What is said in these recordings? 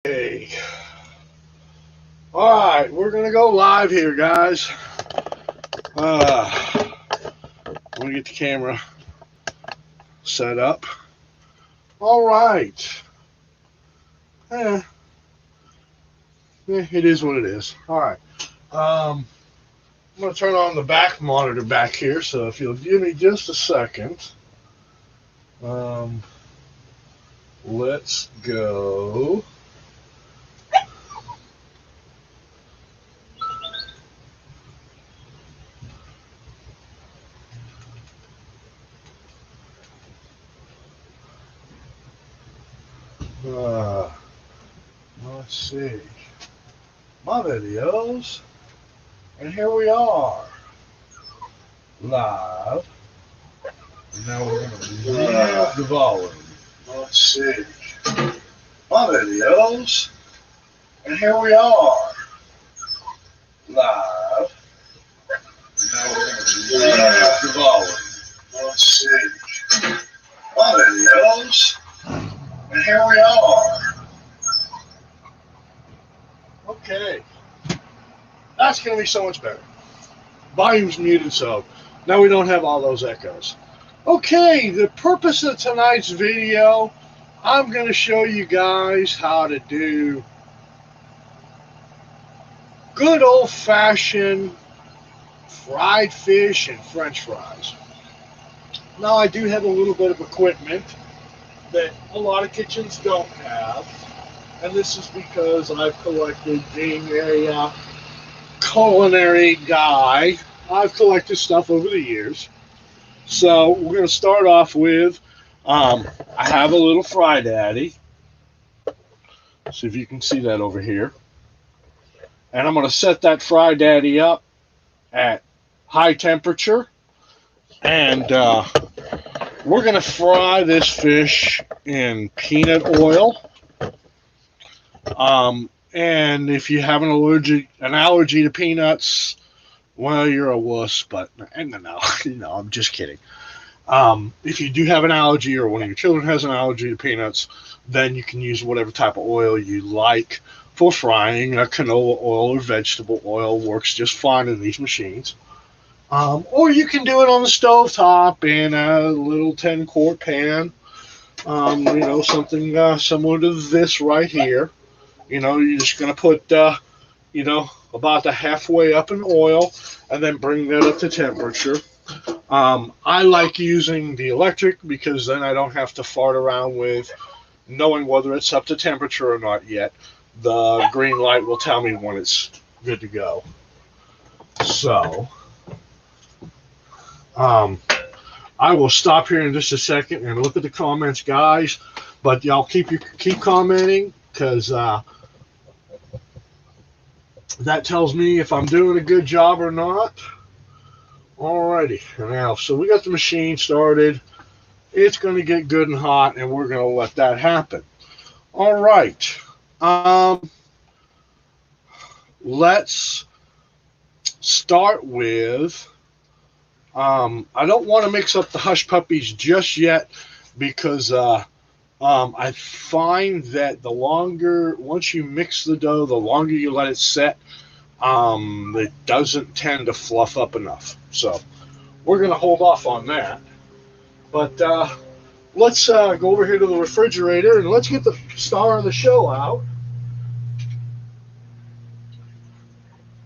Hey. Alright, we're going to go live here, guys. I'm going to get the camera set up. Alright. It is what it is. Alright. I'm going to turn on the back monitor back here, so if you'll give me just a second. Let's go. Let's see. My videos. And here we are. Live. And now we're going to remove the volume. Let's see. My videos. And here we are. Live. And now we're going to remove the volume. Let's see. My videos. And here we are. Okay. That's going to be so much better. Volume's muted, so now we don't have all those echoes. Okay, the purpose of tonight's video, I'm going to show you guys how to do good old-fashioned fried fish and French fries. Now, I do have a little bit of equipment that a lot of kitchens don't have, and this is because I've collected, being a culinary guy, I've collected stuff over the years. So we're going to start off with, I have a little Fry Daddy. See if you can see that over here. And I'm going to set that Fry Daddy up at high temperature. And we're going to fry this fish in peanut oil. And if you have an allergy to peanuts, well, you're a wuss, but no, I'm just kidding. If you do have an allergy or one of your children has an allergy to peanuts, then you can use whatever type of oil you like for frying. A canola oil or vegetable oil works just fine in these machines. Or you can do it on the stovetop in a little 10-quart pan. Something similar to this right here. You're just going to put, about the halfway up in oil and then bring that up to temperature. I like using the electric because then I don't have to fart around with knowing whether it's up to temperature or not yet. The green light will tell me when it's good to go. So, I will stop here in just a second and look at the comments, guys. But y'all keep commenting because that tells me if I'm doing a good job or not. Alrighty, now, so we got the machine started. It's going to get good and hot, and we're going to let that happen. Alright. Let's start with, I don't want to mix up the hush puppies just yet because I find that the longer, once you mix the dough, the longer you let it set, it doesn't tend to fluff up enough. So we're going to hold off on that. But let's go over here to the refrigerator and let's get the star of the show out.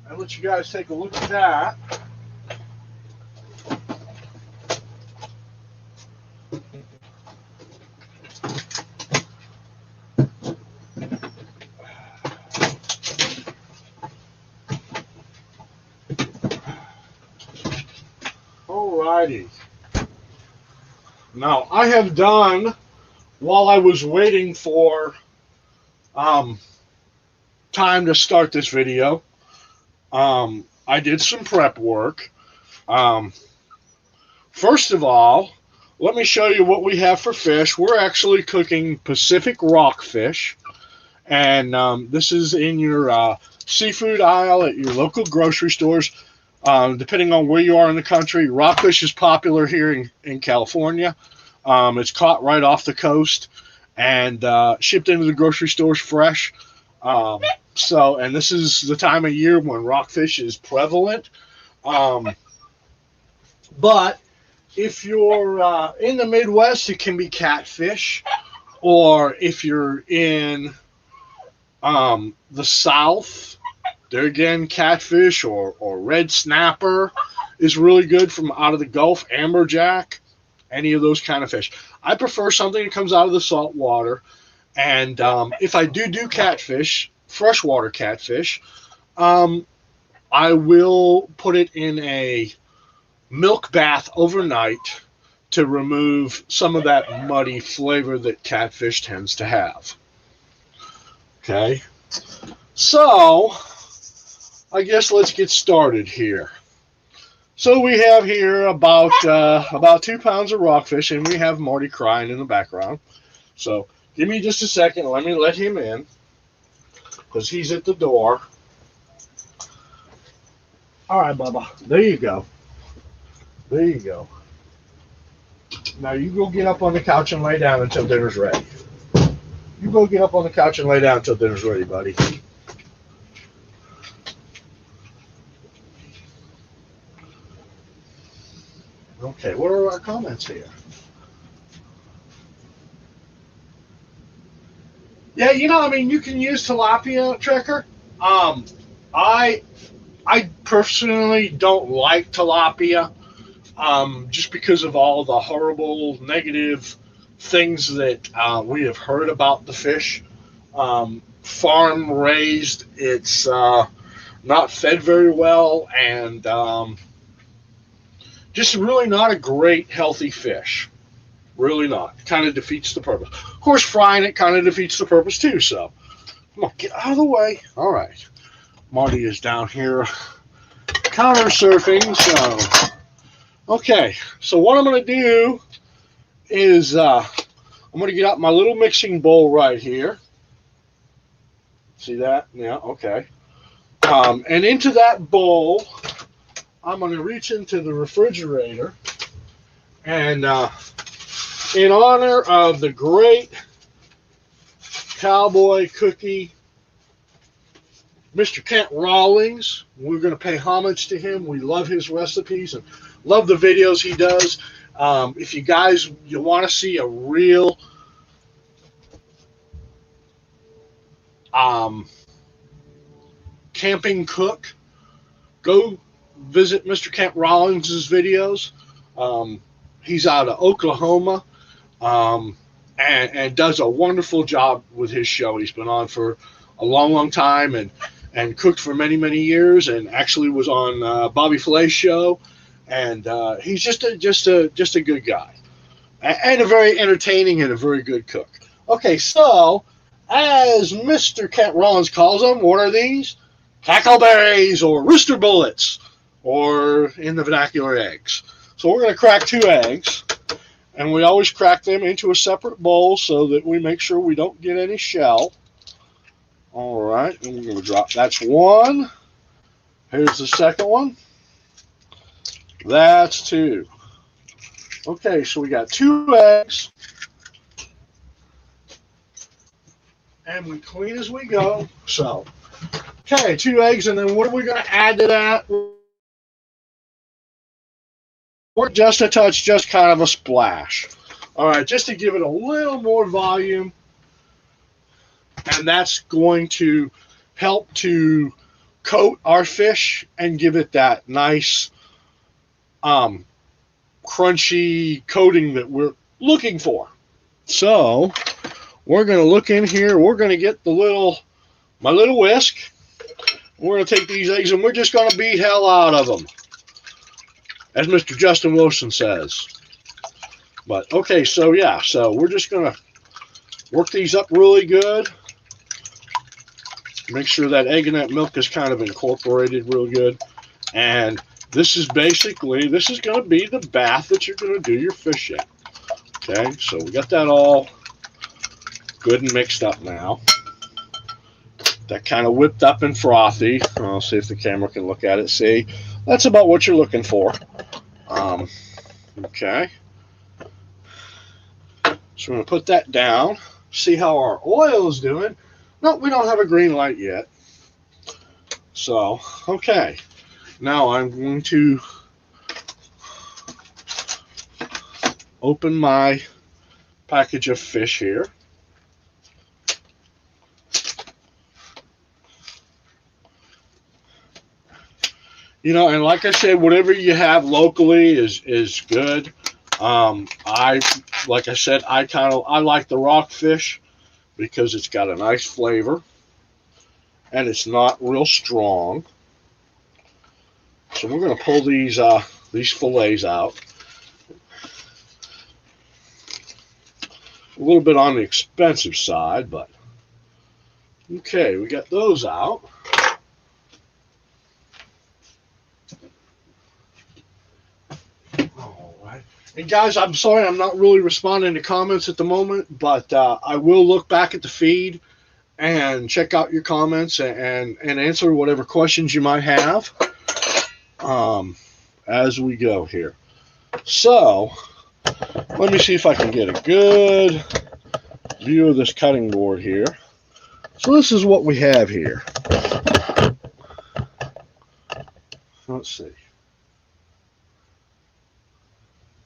And let you guys take a look at that. Alrighty. Now, I have done, while I was waiting for time to start this video, I did some prep work. First of all, let me show you what we have for fish. We're actually cooking Pacific rockfish, and this is in your seafood aisle at your local grocery stores. Depending on where you are in the country, rockfish is popular here in California. It's caught right off the coast, and shipped into the grocery stores fresh. And this is the time of year when rockfish is prevalent. Um, but if you're in the Midwest, it can be catfish, or if you're in the South, there again, catfish or red snapper is really good from out of the Gulf, amberjack, any of those kind of fish. I prefer something that comes out of the salt water. And if I do catfish, freshwater catfish, I will put it in a milk bath overnight to remove some of that muddy flavor that catfish tends to have. Okay, so I guess let's get started here. So we have here about 2 pounds of rockfish, and we have Marty crying in the background. So give me just a second. Let me let him in because he's at the door. All right, Bubba. There you go. There you go. Now you go get up on the couch and lay down until dinner's ready. You go get up on the couch and lay down until dinner's ready, buddy. Okay, what are our comments here? Yeah, you can use tilapia, Trekker. I personally don't like tilapia, just because of all the horrible negative things that we have heard about the fish. Farm raised, it's not fed very well, and just really not a great healthy fish. Really not. Kind of defeats the purpose. Of course, frying it kind of defeats the purpose too. So, come on, get out of the way. All right. Marty is down here counter surfing. So, okay. So what I'm going to do is I'm going to get out my little mixing bowl right here. See that? Yeah. Okay. And into that bowl, I'm going to reach into the refrigerator and in honor of the great cowboy cookie, Mr. Kent Rawlings, we're going to pay homage to him. We love his recipes and love the videos he does. If you want to see a real camping cook, go visit Mr. Kent Rawlings' videos. He's out of Oklahoma. And does a wonderful job with his show. He's been on for a long time and cooked for many years, and actually was on Bobby Flay's show. And he's just a good guy, and a very entertaining and a very good cook. Okay, so as Mr. Kent Rollins calls them, what are these? Cackleberries or rooster bullets, or in the vernacular, eggs. So we're going to crack 2 eggs. And we always crack them into a separate bowl so that we make sure we don't get any shell. All right, and we're going to drop. That's 1. Here's the second one. That's 2. Okay, so we got 2 eggs. And we clean as we go. So, okay, 2 eggs, and then what are we going to add to that? Or just a touch, just kind of a splash. All right, just to give it a little more volume. And that's going to help to coat our fish and give it that nice crunchy coating that we're looking for. So we're going to look in here. We're going to get my little whisk. We're going to take these eggs and we're just going to beat hell out of them, as Mr. Justin Wilson says. But, okay, so we're just going to work these up really good. Make sure that egg and that milk is kind of incorporated real good. And this is going to be the bath that you're going to do your fish in. Okay, so we got that all good and mixed up now. That kind of whipped up and frothy. I'll see if the camera can look at it. See, that's about what you're looking for. Okay. So we're going to put that down. see how our oil is doing. No, we don't have a green light yet. So, okay. Now I'm going to open my package of fish here. You know, and like I said, whatever you have locally is good. Like I said, I like the rockfish because it's got a nice flavor and it's not real strong. So we're going to pull these fillets out. A little bit on the expensive side, but okay, we got those out. All right. And guys, I'm sorry I'm not really responding to comments at the moment, but I will look back at the feed and check out your comments and answer whatever questions you might have as we go here. So let me see if I can get a good view of this cutting board here. So this is what we have here. Let's see.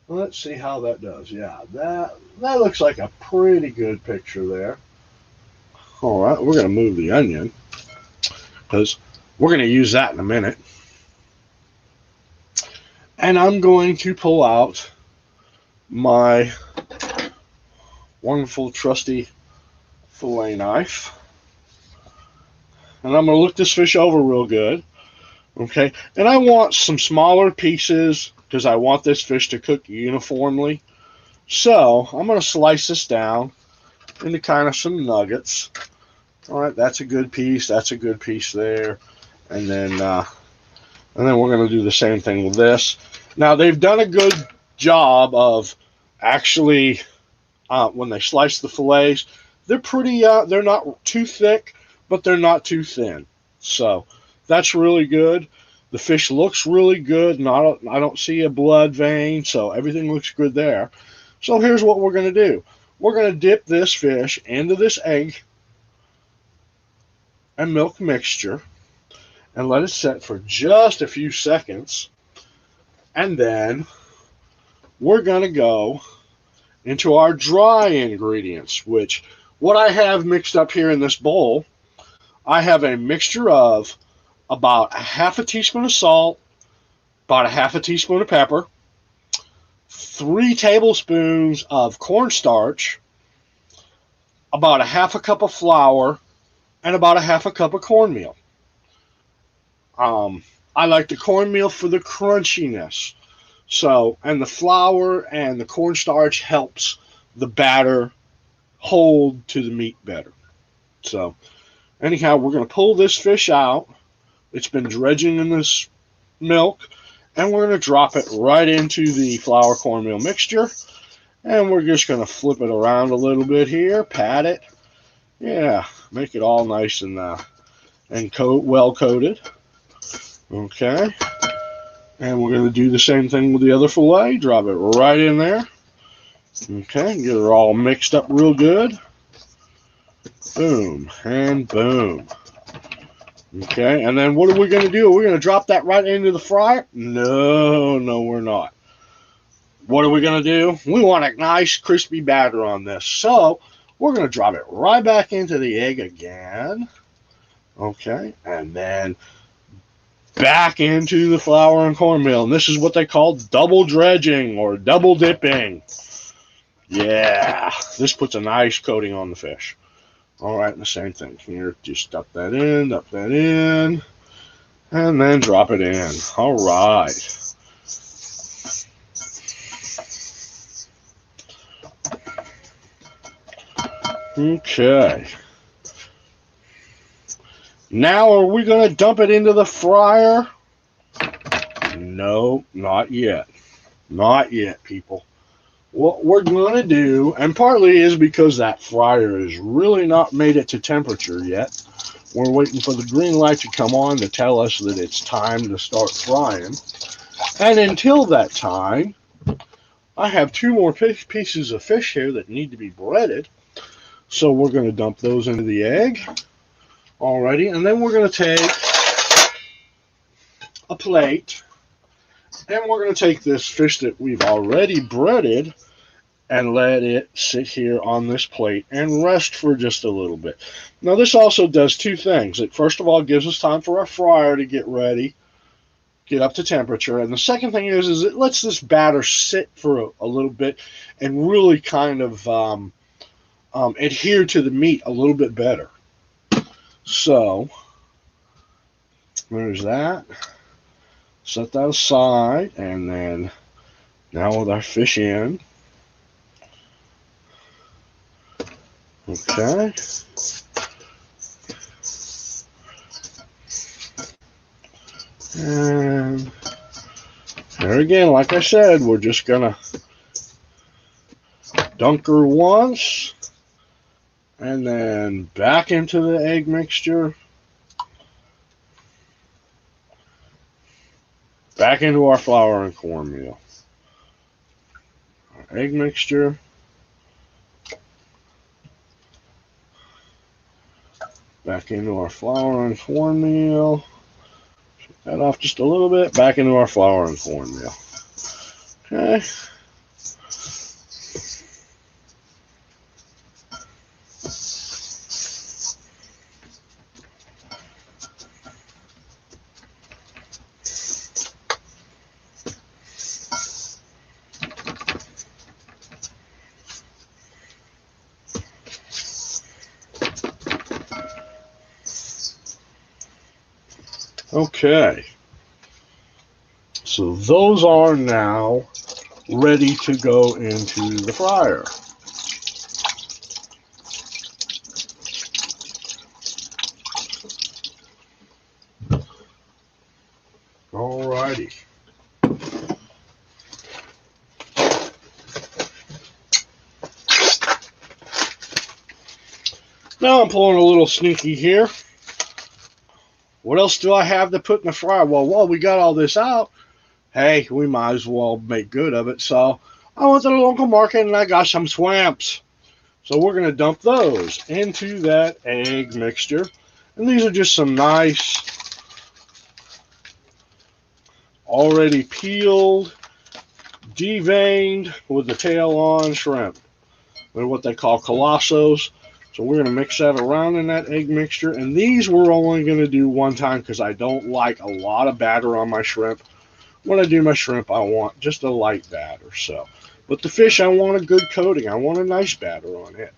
Let's see how that does. Yeah, that looks like a pretty good picture there. All right, we're going to move the onion because we're going to use that in a minute. And I'm going to pull out my wonderful, trusty fillet knife. And I'm going to look this fish over real good. Okay, and I want some smaller pieces because I want this fish to cook uniformly. So I'm going to slice this down into kind of some nuggets. All right, that's a good piece. That's a good piece there. And then we're going to do the same thing with this. Now, they've done a good job of actually, when they slice the fillets, they're pretty, they're not too thick, but they're not too thin. So that's really good. The fish looks really good, and I don't see a blood vein, so everything looks good there. So here's what we're going to do. We're going to dip this fish into this egg and milk mixture and let it set for just a few seconds. And then we're going to go into our dry ingredients, which what I have mixed up here in this bowl, I have a mixture of about a half a teaspoon of salt, about a half a teaspoon of pepper, 3 tablespoons of cornstarch, about a half a cup of flour, and about a half a cup of cornmeal. I like the cornmeal for the crunchiness. So, and the flour and the cornstarch helps the batter hold to the meat better. So, anyhow, we're going to pull this fish out. It's been dredging in this milk, and we're going to drop it right into the flour cornmeal mixture, and we're just going to flip it around a little bit here, pat it, yeah, make it all nice and well coated. Okay, and we're going to do the same thing with the other fillet. Drop it right in there. Okay, get it all mixed up real good. Boom and boom. Okay, and then what are we going to do? Are we going to drop that right into the fryer? No, we're not. What are we going to do? We want a nice crispy batter on this. So we're going to drop it right back into the egg again. Okay, and then back into the flour and cornmeal. And this is what they call double dredging or double dipping. Yeah, this puts a nice coating on the fish. All right, and the same thing here. Just dump that in, and then drop it in. All right. Okay. Now, are we going to dump it into the fryer? No, not yet. Not yet, people. What we're going to do, and partly is because that fryer has really not made it to temperature yet. We're waiting for the green light to come on to tell us that it's time to start frying. And until that time, I have 2 more pieces of fish here that need to be breaded. So we're going to dump those into the egg. Alrighty, and then we're going to take a plate, and we're going to take this fish that we've already breaded and let it sit here on this plate and rest for just a little bit. Now this also does two things. It first of all gives us time for our fryer to get ready, get up to temperature, and the second thing is it lets this batter sit for a little bit and really kind of adhere to the meat a little bit better. So there's that. Set that aside, and then now with our fish in. Okay. And there again, like I said, we're just gonna dunk her once, and then back into the egg mixture. Back into our flour and cornmeal. Our egg mixture. Back into our flour and cornmeal. Shake that off just a little bit. Back into our flour and cornmeal. Okay. Okay, so those are now ready to go into the fryer. Alrighty. Now I'm pulling a little sneaky here. What else do I have to put in the fryer? Well, while we got all this out, hey, we might as well make good of it. So I went to the local market and I got some swamps. So we're going to dump those into that egg mixture. And these are just some nice, already peeled, deveined with the tail on shrimp. They're what they call colossos. So we're going to mix that around in that egg mixture. And these we're only going to do one time because I don't like a lot of batter on my shrimp. When I do my shrimp, I want just a light batter. So, but the fish, I want a good coating. I want a nice batter on it.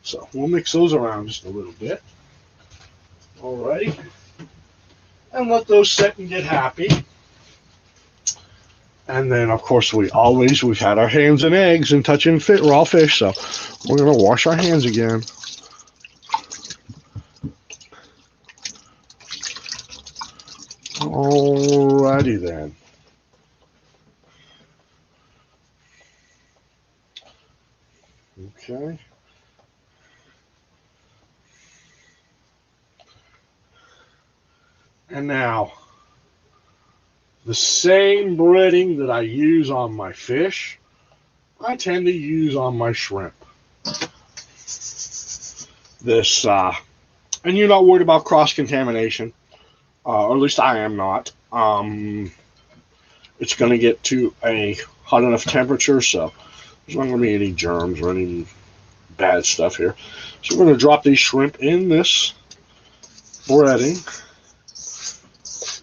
So we'll mix those around just a little bit. Alrighty. And let those set and get happy. And then, of course, we've had our hands in eggs and touching raw fish, so we're going to wash our hands again. Alrighty then. Okay. And now, the same breading that I use on my fish, I tend to use on my shrimp. This, and you're not worried about cross-contamination, or at least I am not. It's going to get to a hot enough temperature, so there's not going to be any germs or any bad stuff here. So we're going to drop these shrimp in this breading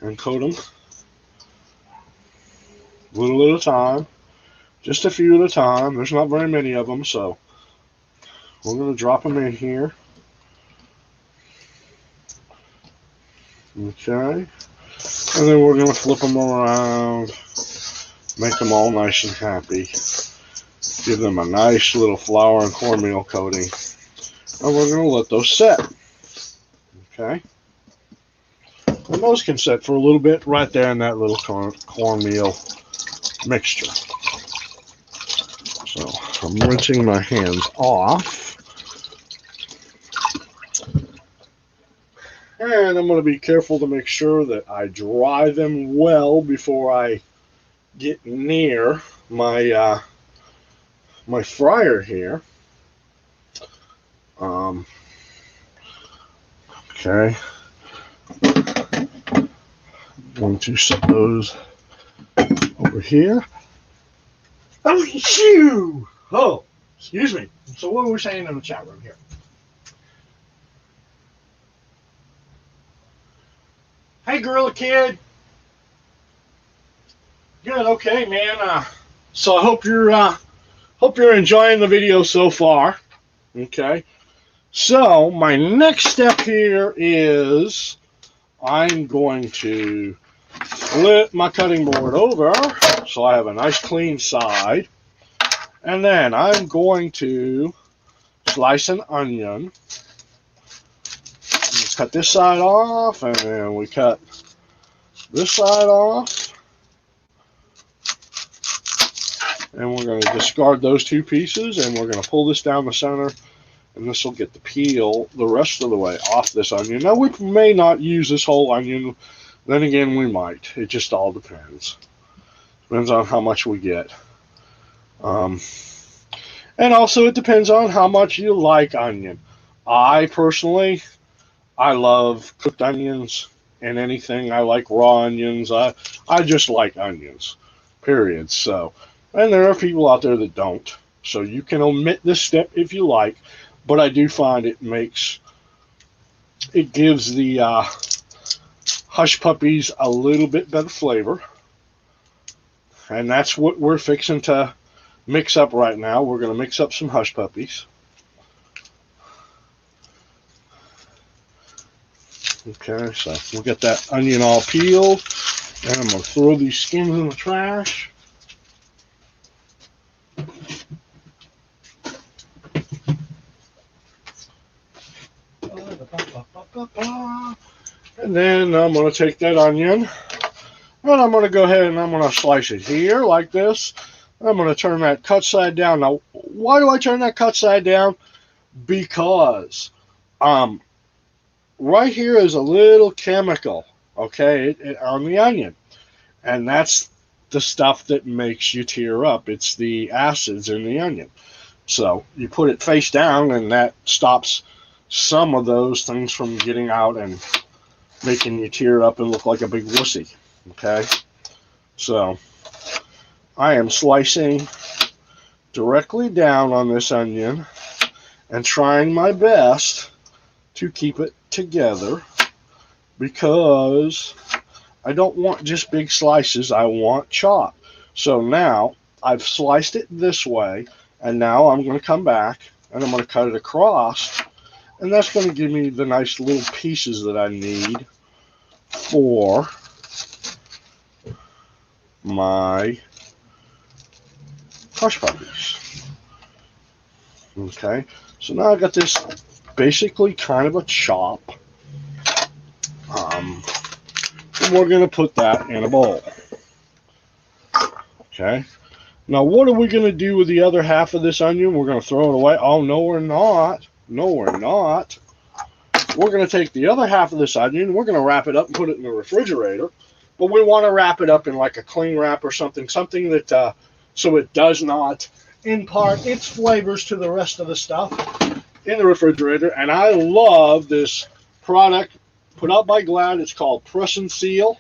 and coat them little at a time, just a few at a time. There's not very many of them, so we're going to drop them in here. Okay, and then we're going to flip them around, make them all nice and happy, give them a nice little flour and cornmeal coating, and we're going to let those set. Okay, and those can set for a little bit right there in that little cornmeal mixture. So I'm rinsing my hands off, and I'm going to be careful to make sure that I dry them well before I get near my my fryer here. Okay. Going to set those over here. Oh, shoo! Oh, excuse me. So what were we saying in the chat room here? Hey, Gorilla Kid. Good. Okay, man. So I hope you're enjoying the video so far. Okay. So my next step here is I'm going to flip my cutting board over so I have a nice clean side. And then I'm going to slice an onion. Cut this side off, and then we cut this side off. And we're going to discard those two pieces, and we're going to pull this down the center, and this will get the peel the rest of the way off this onion. Now, we may not use this whole onion. Then again, we might. It just all depends. Depends on how much we get. And also, it depends on how much you like onion. I personally, I love cooked onions and anything. I like raw onions. I just like onions, period. So, and there are people out there that don't. So you can omit this step if you like, but I do find it gives the hush puppies a little bit better flavor. And that's what we're fixing to mix up right now. We're going to mix up some hush puppies. Okay, so we'll get that onion all peeled, and I'm going to throw these skins in the trash. And then I'm going to take that onion, and I'm going to go ahead and I'm going to slice it here like this. I'm going to turn that cut side down. Now, why do I turn that cut side down? Because right here is a little chemical, okay, on the onion. And that's the stuff that makes you tear up. It's the acids in the onion. So you put it face down, and that stops some of those things from getting out and making you tear up and look like a big wussy, okay? So I am slicing directly down on this onion and trying my best to keep it together, because I don't want just big slices. I want chop. So now I've sliced it this way, and now I'm going to come back and I'm going to cut it across, and that's going to give me the nice little pieces that I need for my hush puppies. Okay, so now I got this basically kind of a chop. And we're going to put that in a bowl. Okay, now what are we going to do with the other half of this onion? We're going to throw it away. Oh, no, we're not. No, we're not. We're going to take the other half of this onion, we're going to wrap it up and put it in the refrigerator. But we want to wrap it up in like a cling wrap or something that so it does not impart its flavors to the rest of the stuff in the refrigerator. And I love this product put out by Glad. It's called Press and Seal,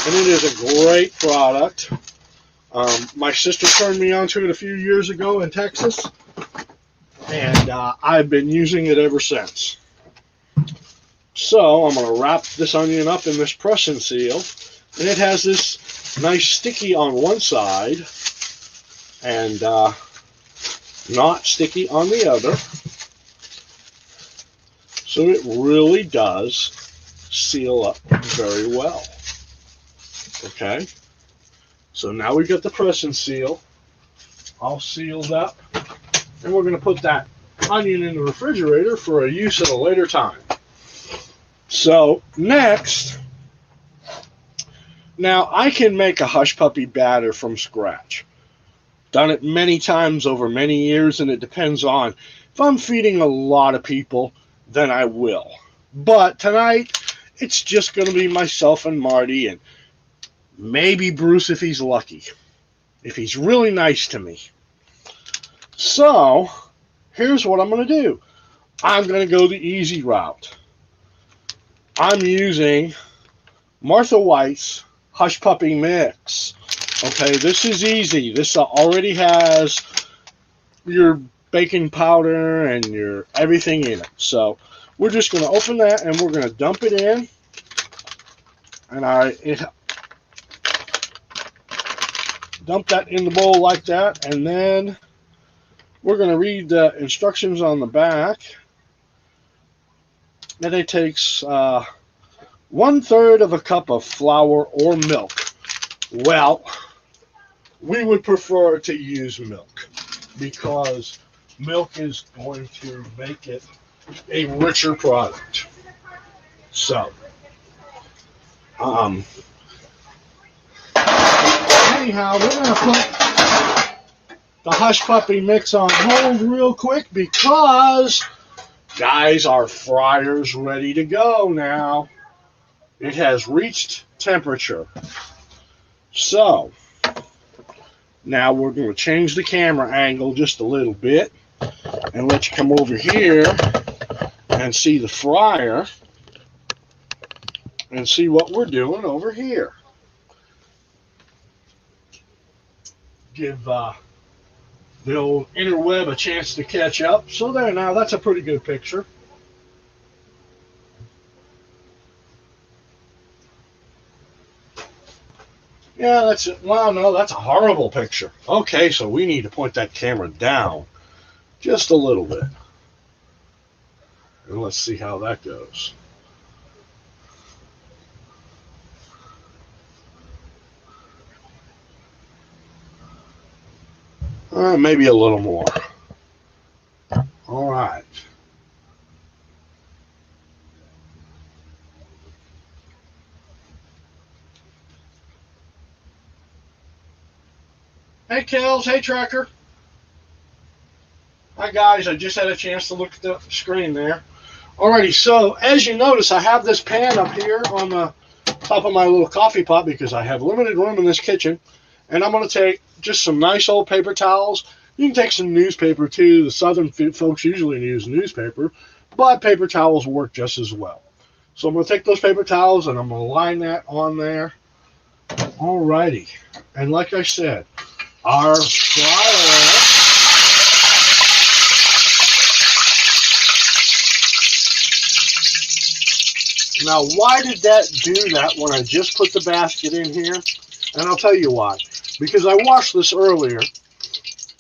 and it is a great product. My sister turned me onto it a few years ago in Texas, and I've been using it ever since. So I'm going to wrap this onion up in this Press and Seal, and it has this nice sticky on one side and not sticky on the other. So it really does seal up very well. Okay, so now we've got the Press and Seal all sealed up, and we're going to put that onion in the refrigerator for a use at a later time. So next, now I can make a hush puppy batter from scratch. Done it many times over many years, and it depends on if I'm feeding a lot of people, then I will. But tonight, it's just going to be myself and Marty, and maybe Bruce if he's lucky, if he's really nice to me. So here's what I'm going to do. I'm going to go the easy route. I'm using Martha White's Hush Puppy Mix. Okay, this is easy. This already has your baking powder and your everything in it. So we're just going to open that and we're going to dump it in. And dump that in the bowl like that. And then we're going to read the instructions on the back. And it takes 1/3 of a cup of flour or milk. Well, we would prefer to use milk because milk is going to make it a richer product. So, anyhow, we're going to put the Hush Puppy Mix on hold real quick because, guys, our fryer's ready to go now. It has reached temperature. So, now we're going to change the camera angle just a little bit and let you come over here and see the fryer and see what we're doing over here. Give the old interweb a chance to catch up. So there, now that's a pretty good picture. Yeah, that's it. Well, no, that's a horrible picture. Okay, so we need to point that camera down just a little bit. And let's see how that goes. Maybe a little more. All right. Hey, Kels. Hey, Tracker. Hi, guys. I just had a chance to look at the screen there. Alrighty, so as you notice, I have this pan up here on the top of my little coffee pot because I have limited room in this kitchen. And I'm going to take just some nice old paper towels. You can take some newspaper too. The southern folks usually use newspaper, but paper towels work just as well. So I'm going to take those paper towels and I'm going to line that on there. Alrighty. And like I said, our fryer. Now, why did that do that when I just put the basket in here? And I'll tell you why. Because I washed this earlier,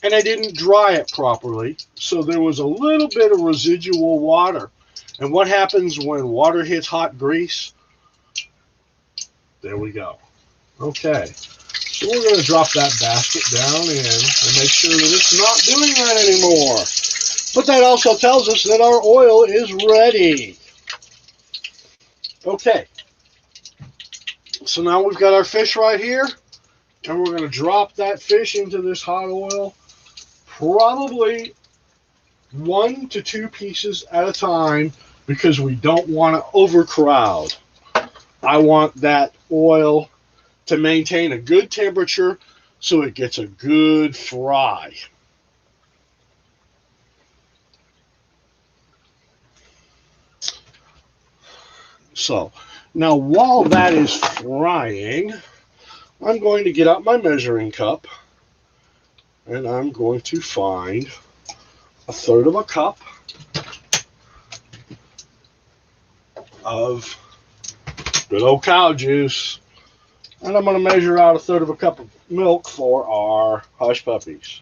and I didn't dry it properly, so there was a little bit of residual water. And what happens when water hits hot grease? There we go. Okay, so we're going to drop that basket down in and make sure that it's not doing that anymore. But that also tells us that our oil is ready. Okay, so now we've got our fish right here, and we're going to drop that fish into this hot oil, probably 1 to 2 pieces at a time, because we don't want to overcrowd. I want that oil to maintain a good temperature so it gets a good fry. So, now while that is frying, I'm going to get out my measuring cup and I'm going to find 1/3 of a cup of good old cow juice. And I'm going to measure out 1/3 of a cup of milk for our hush puppies.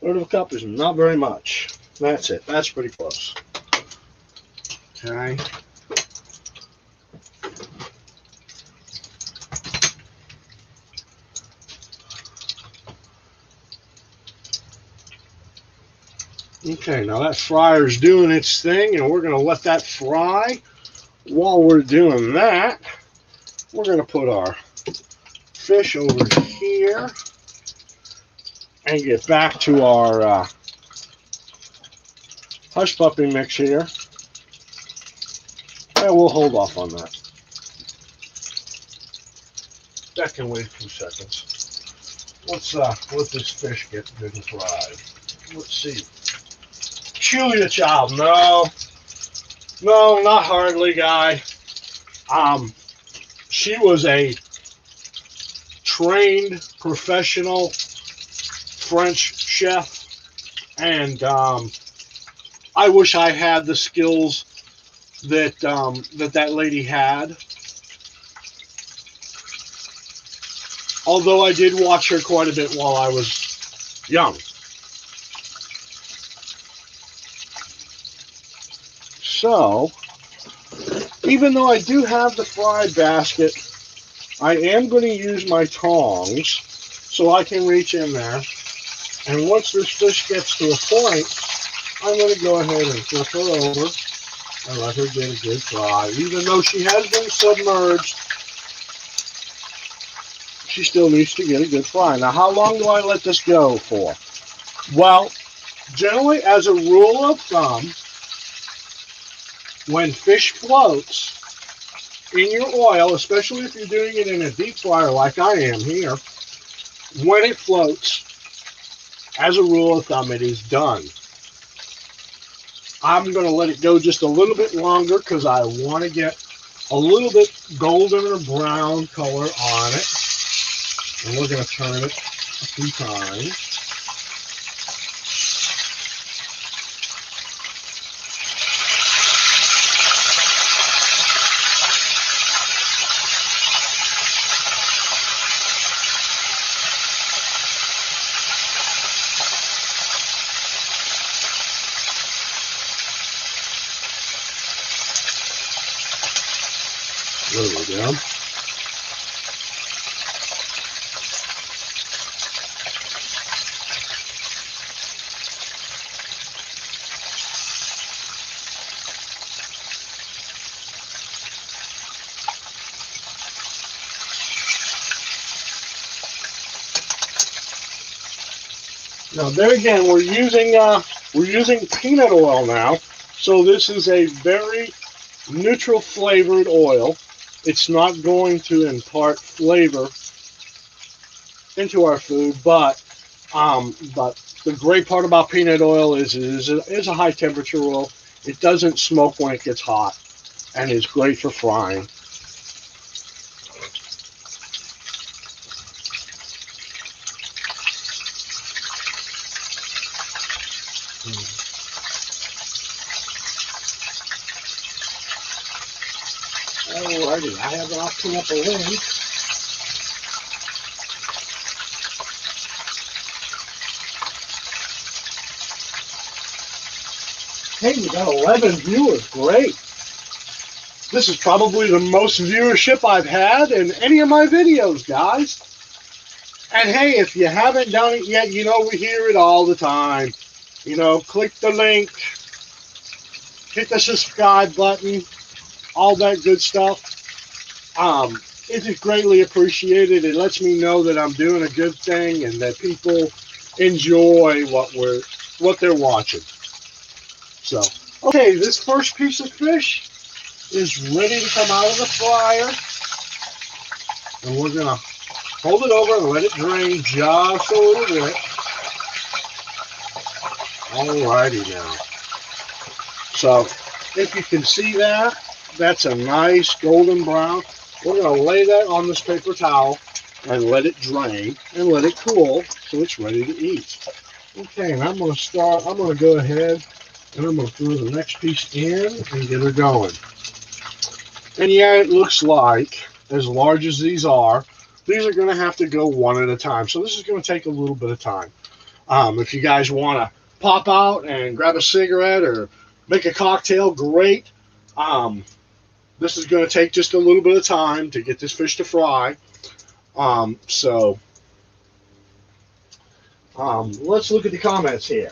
A 1/3 of a cup is not very much. That's it. That's pretty close. Okay. Okay, now that fryer's doing its thing, and we're going to let that fry. While we're doing that, we're going to put our fish over here and get back to our hush puppy mix here. And we'll hold off on that. That can wait a few seconds. let this fish get good and fried. Let's see. Julia Child, no, no, not hardly, guy. She was a trained professional French chef, and I wish I had the skills that lady had. Although I did watch her quite a bit while I was young. So, even though I do have the fry basket, I am going to use my tongs so I can reach in there. And once this fish gets to a point, I'm going to go ahead and flip her over and let her get a good fry. Even though she has been submerged, she still needs to get a good fry. Now, how long do I let this go for? Well, generally, as a rule of thumb, when fish floats in your oil, especially if you're doing it in a deep fryer like I am here, when it floats, as a rule of thumb, it is done. I'm going to let it go just a little bit longer because I want to get a little bit golden or brown color on it. And we're going to turn it a few times. There we go. Now there again, we're using peanut oil now, so this is a very neutral flavored oil. It's not going to impart flavor into our food, but the great part about peanut oil is it is a high temperature oil. It doesn't smoke when it gets hot, and is great for frying. Alrighty, I have not put up a link. Hey, we got 11 viewers. Great. This is probably the most viewership I've had in any of my videos, guys. And hey, if you haven't done it yet, you know we hear it all the time. You know, click the link, hit the subscribe button, all that good stuff. It is greatly appreciated. It lets me know that I'm doing a good thing and that people enjoy what they're watching. So, okay, this first piece of fish is ready to come out of the fryer. And we're going to hold it over and let it drain just a little bit. Alrighty now. So, if you can see that, that's a nice golden brown. We're going to lay that on this paper towel and let it drain and let it cool so it's ready to eat. Okay, and I'm going to go ahead and I'm going to throw the next piece in and get her going. And yeah, it looks like, as large as these are going to have to go one at a time. So this is going to take a little bit of time. If you guys want to pop out and grab a cigarette or make a cocktail, great. This is going to take just a little bit of time to get this fish to fry. Let's look at the comments here.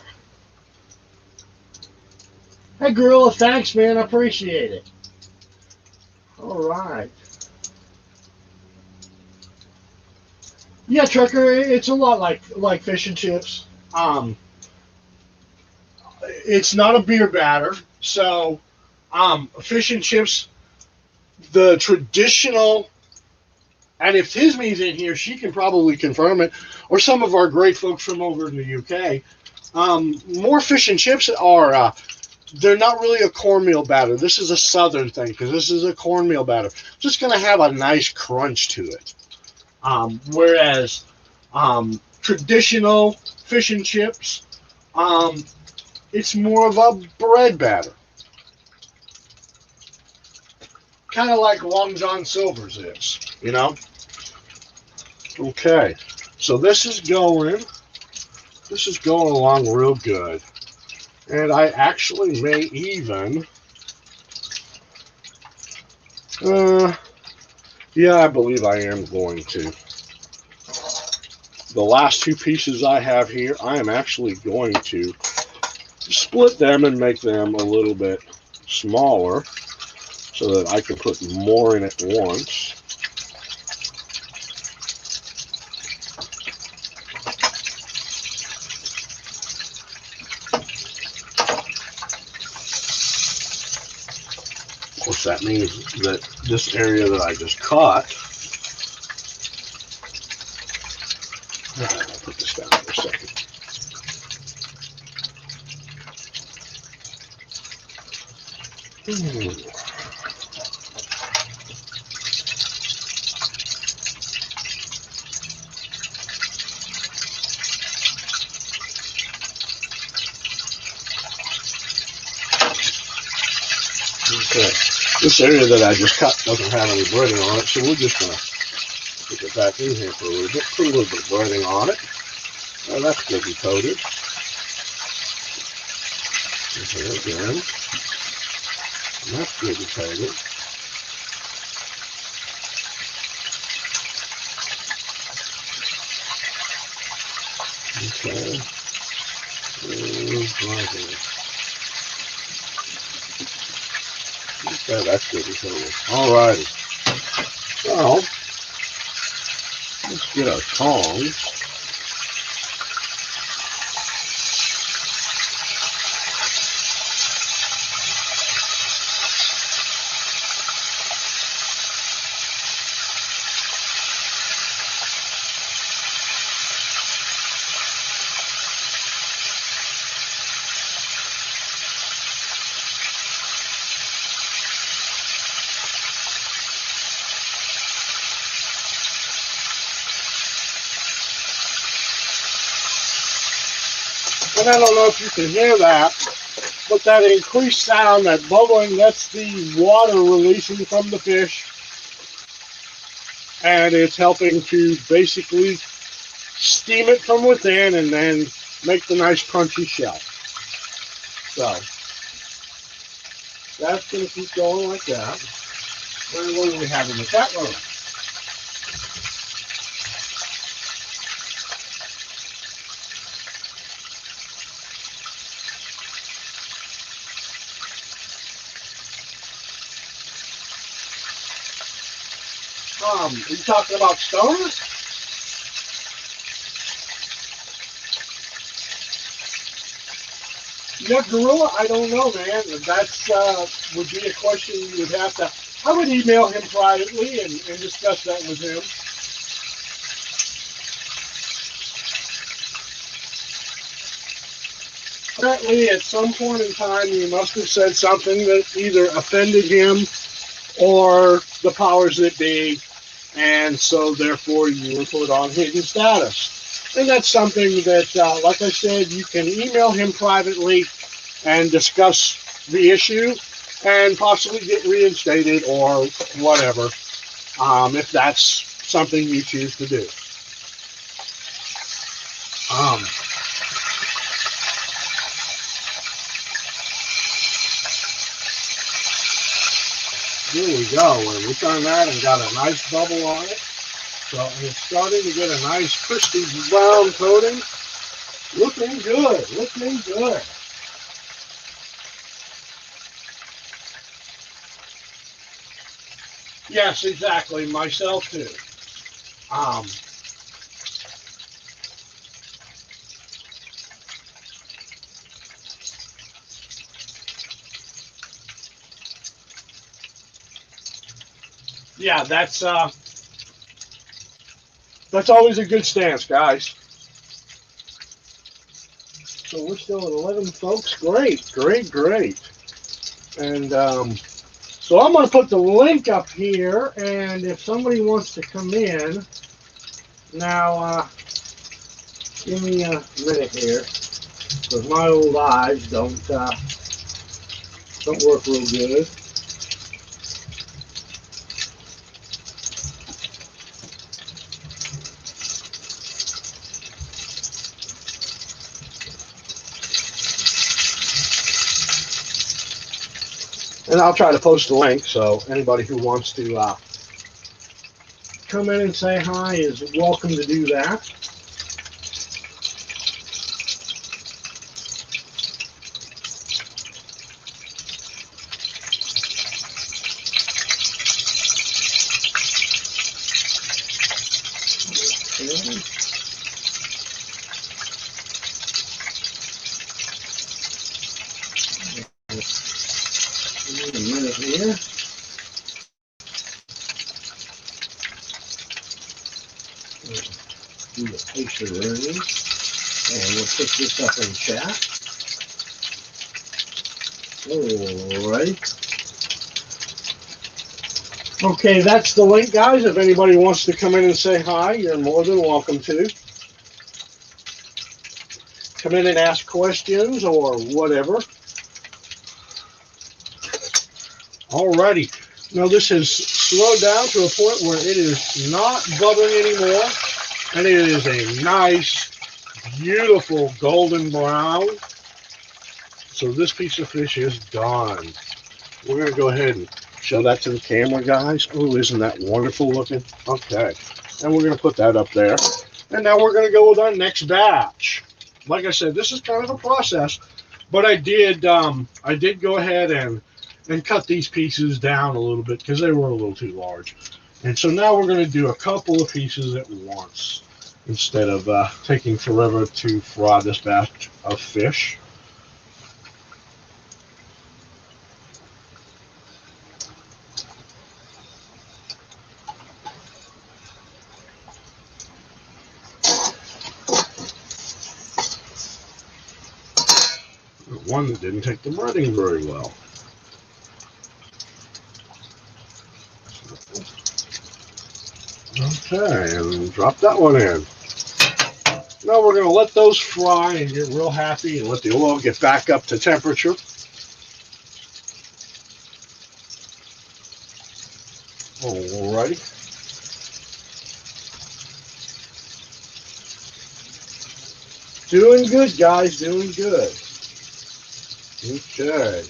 Hey, Gorilla, thanks, man. I appreciate it. All right. Yeah, Trucker, it's a lot like fish and chips. It's not a beer batter, so fish and chips, the traditional And if Tismy's in here, she can probably confirm it, or some of our great folks from over in the UK. More fish and chips are, they're not really a cornmeal batter. This is a southern thing because this is a cornmeal batter. Just going to have a nice crunch to it. Whereas traditional fish and chips, it's more of a bread batter. Kind of like Long John Silver's is, you know? Okay, so this is going along real good. And I actually may even, yeah, I believe I am going to. The last two pieces I have here, I am actually going to split them and make them a little bit smaller so that I can put more in at once. Of course, that means that this area that I just caught, I'll put this down for a second. Okay, this area that I just cut doesn't have any breading on it, so we're just going to put it back in here for a little bit, put a little bit of breading on it. Oh, that's good and coated. Okay, again. And that's good and coated. Okay. Okay, that's good and coated. Alrighty. So, let's get our tongs. And I don't know if you can hear that, but that increased sound, that bubbling, that's the water releasing from the fish. And it's helping to basically steam it from within and then make the nice crunchy shell. So, that's going to keep going like that. What do we have in the chat room? Are you talking about stoners? Yeah, gorilla, I don't know, man. That's would be a question you would have to. I would email him privately and discuss that with him. Apparently, at some point in time, you must have said something that either offended him or the powers that be, and so therefore you were put on hidden status. And that's something that, like I said, you can email him privately and discuss the issue and possibly get reinstated or whatever, if that's something you choose to do. Here we go. And we turned that and got a nice bubble on it. So it's starting to get a nice crispy brown coating. Looking good. Looking good. Yes, exactly. Myself too. Yeah, that's That's always a good stance, guys. So we're still at 11 folks. Great, great, great. And so I'm going to put the link up here, and if somebody wants to come in, now give me a minute here, because my old eyes don't work real good. And I'll try to post a link, so anybody who wants to come in and say hi is welcome to do that. A minute here. Do the picture learning, and we'll put this up in chat. Alright. Okay, that's the link, guys. If anybody wants to come in and say hi, you're more than welcome to. Come in and ask questions or whatever. Alrighty. Now this has slowed down to a point where it is not bubbling anymore. And it is a nice, beautiful golden brown. So this piece of fish is done. We're going to go ahead and show that to the camera, guys. Oh, isn't that wonderful looking? Okay. And we're going to put that up there. And now we're going to go with our next batch. Like I said, this is kind of a process. But I did go ahead and cut these pieces down a little bit because they were a little too large. And so now we're going to do a couple of pieces at once instead of taking forever to fry this batch of fish. One that didn't take the breading very well. Okay, and drop that one in. Now we're going to let those fry and get real happy and let the oil get back up to temperature. Alrighty. Doing good, guys, doing good. Okay.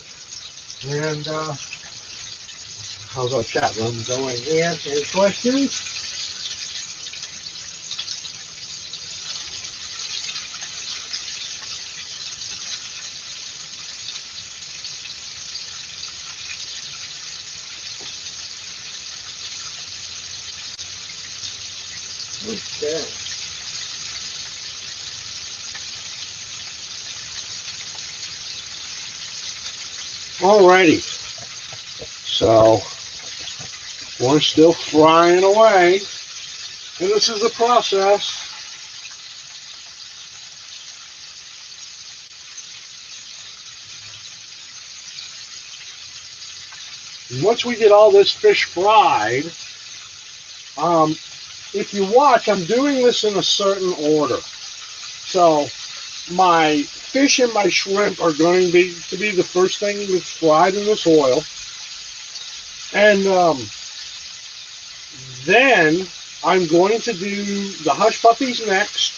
And how's our chat room going here? Any questions? Okay. Alrighty. So we're still frying away. And this is the process. Once we get all this fish fried, if you watch, I'm doing this in a certain order. So my fish and my shrimp are going to be the first thing that's fried in this oil. And then I'm going to do the hush puppies next.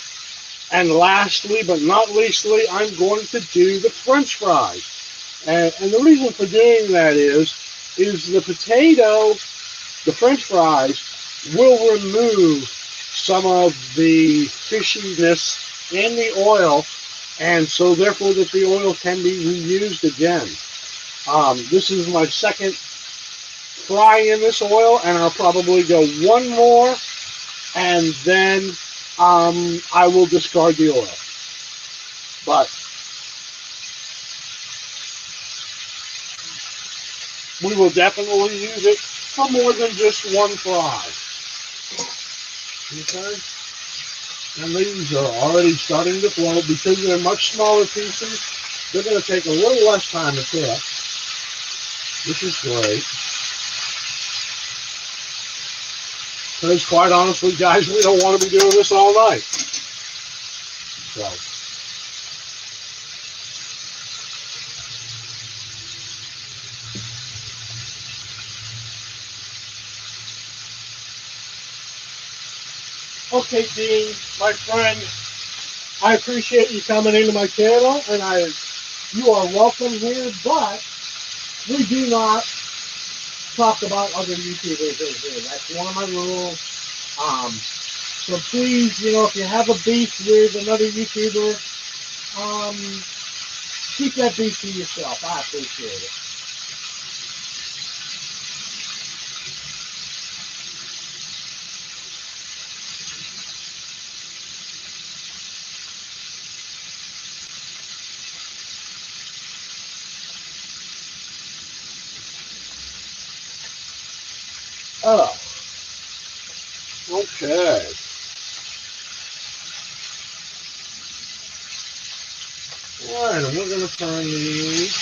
And lastly, but not leastly, I'm going to do the French fries. And the reason for doing that is the potato, the French fries, will remove some of the fishiness in the oil, and so therefore that the oil can be reused again. This is my second fry in this oil, and I'll probably go one more, and then I will discard the oil. But we will definitely use it for more than just one fry. Okay? And these are already starting to float because they're much smaller pieces. They're going to take a little less time to cook. This is great. Because quite honestly, guys, we don't want to be doing this all night. So. Okay, Dean, my friend, I appreciate you coming into my channel, and you are welcome here, but we do not talk about other YouTubers in here. That's one of my rules. So please, if you have a beef with another YouTuber, keep that beef to yourself. I appreciate it. Oh, okay. All right, and we're going to turn these.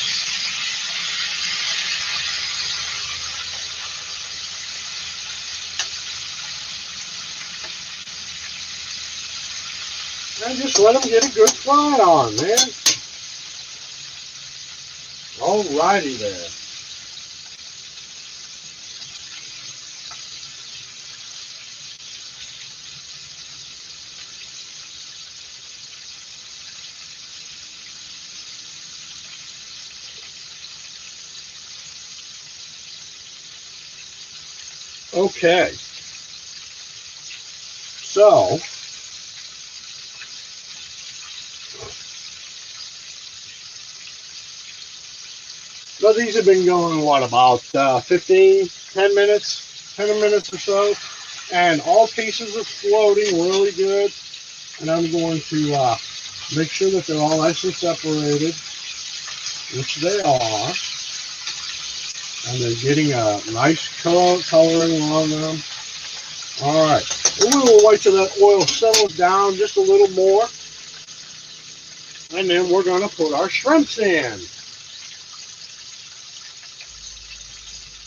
And just let them get a good fry on, man. Alrighty there. Okay. So, well, these have been going, what, about 10 minutes or so. And all pieces are floating really good. And I'm going to make sure that they're all nicely separated, which they are. And they're getting a nice coloring on them. All right. And we will wait till that oil settles down just a little more. And then we're going to put our shrimps in.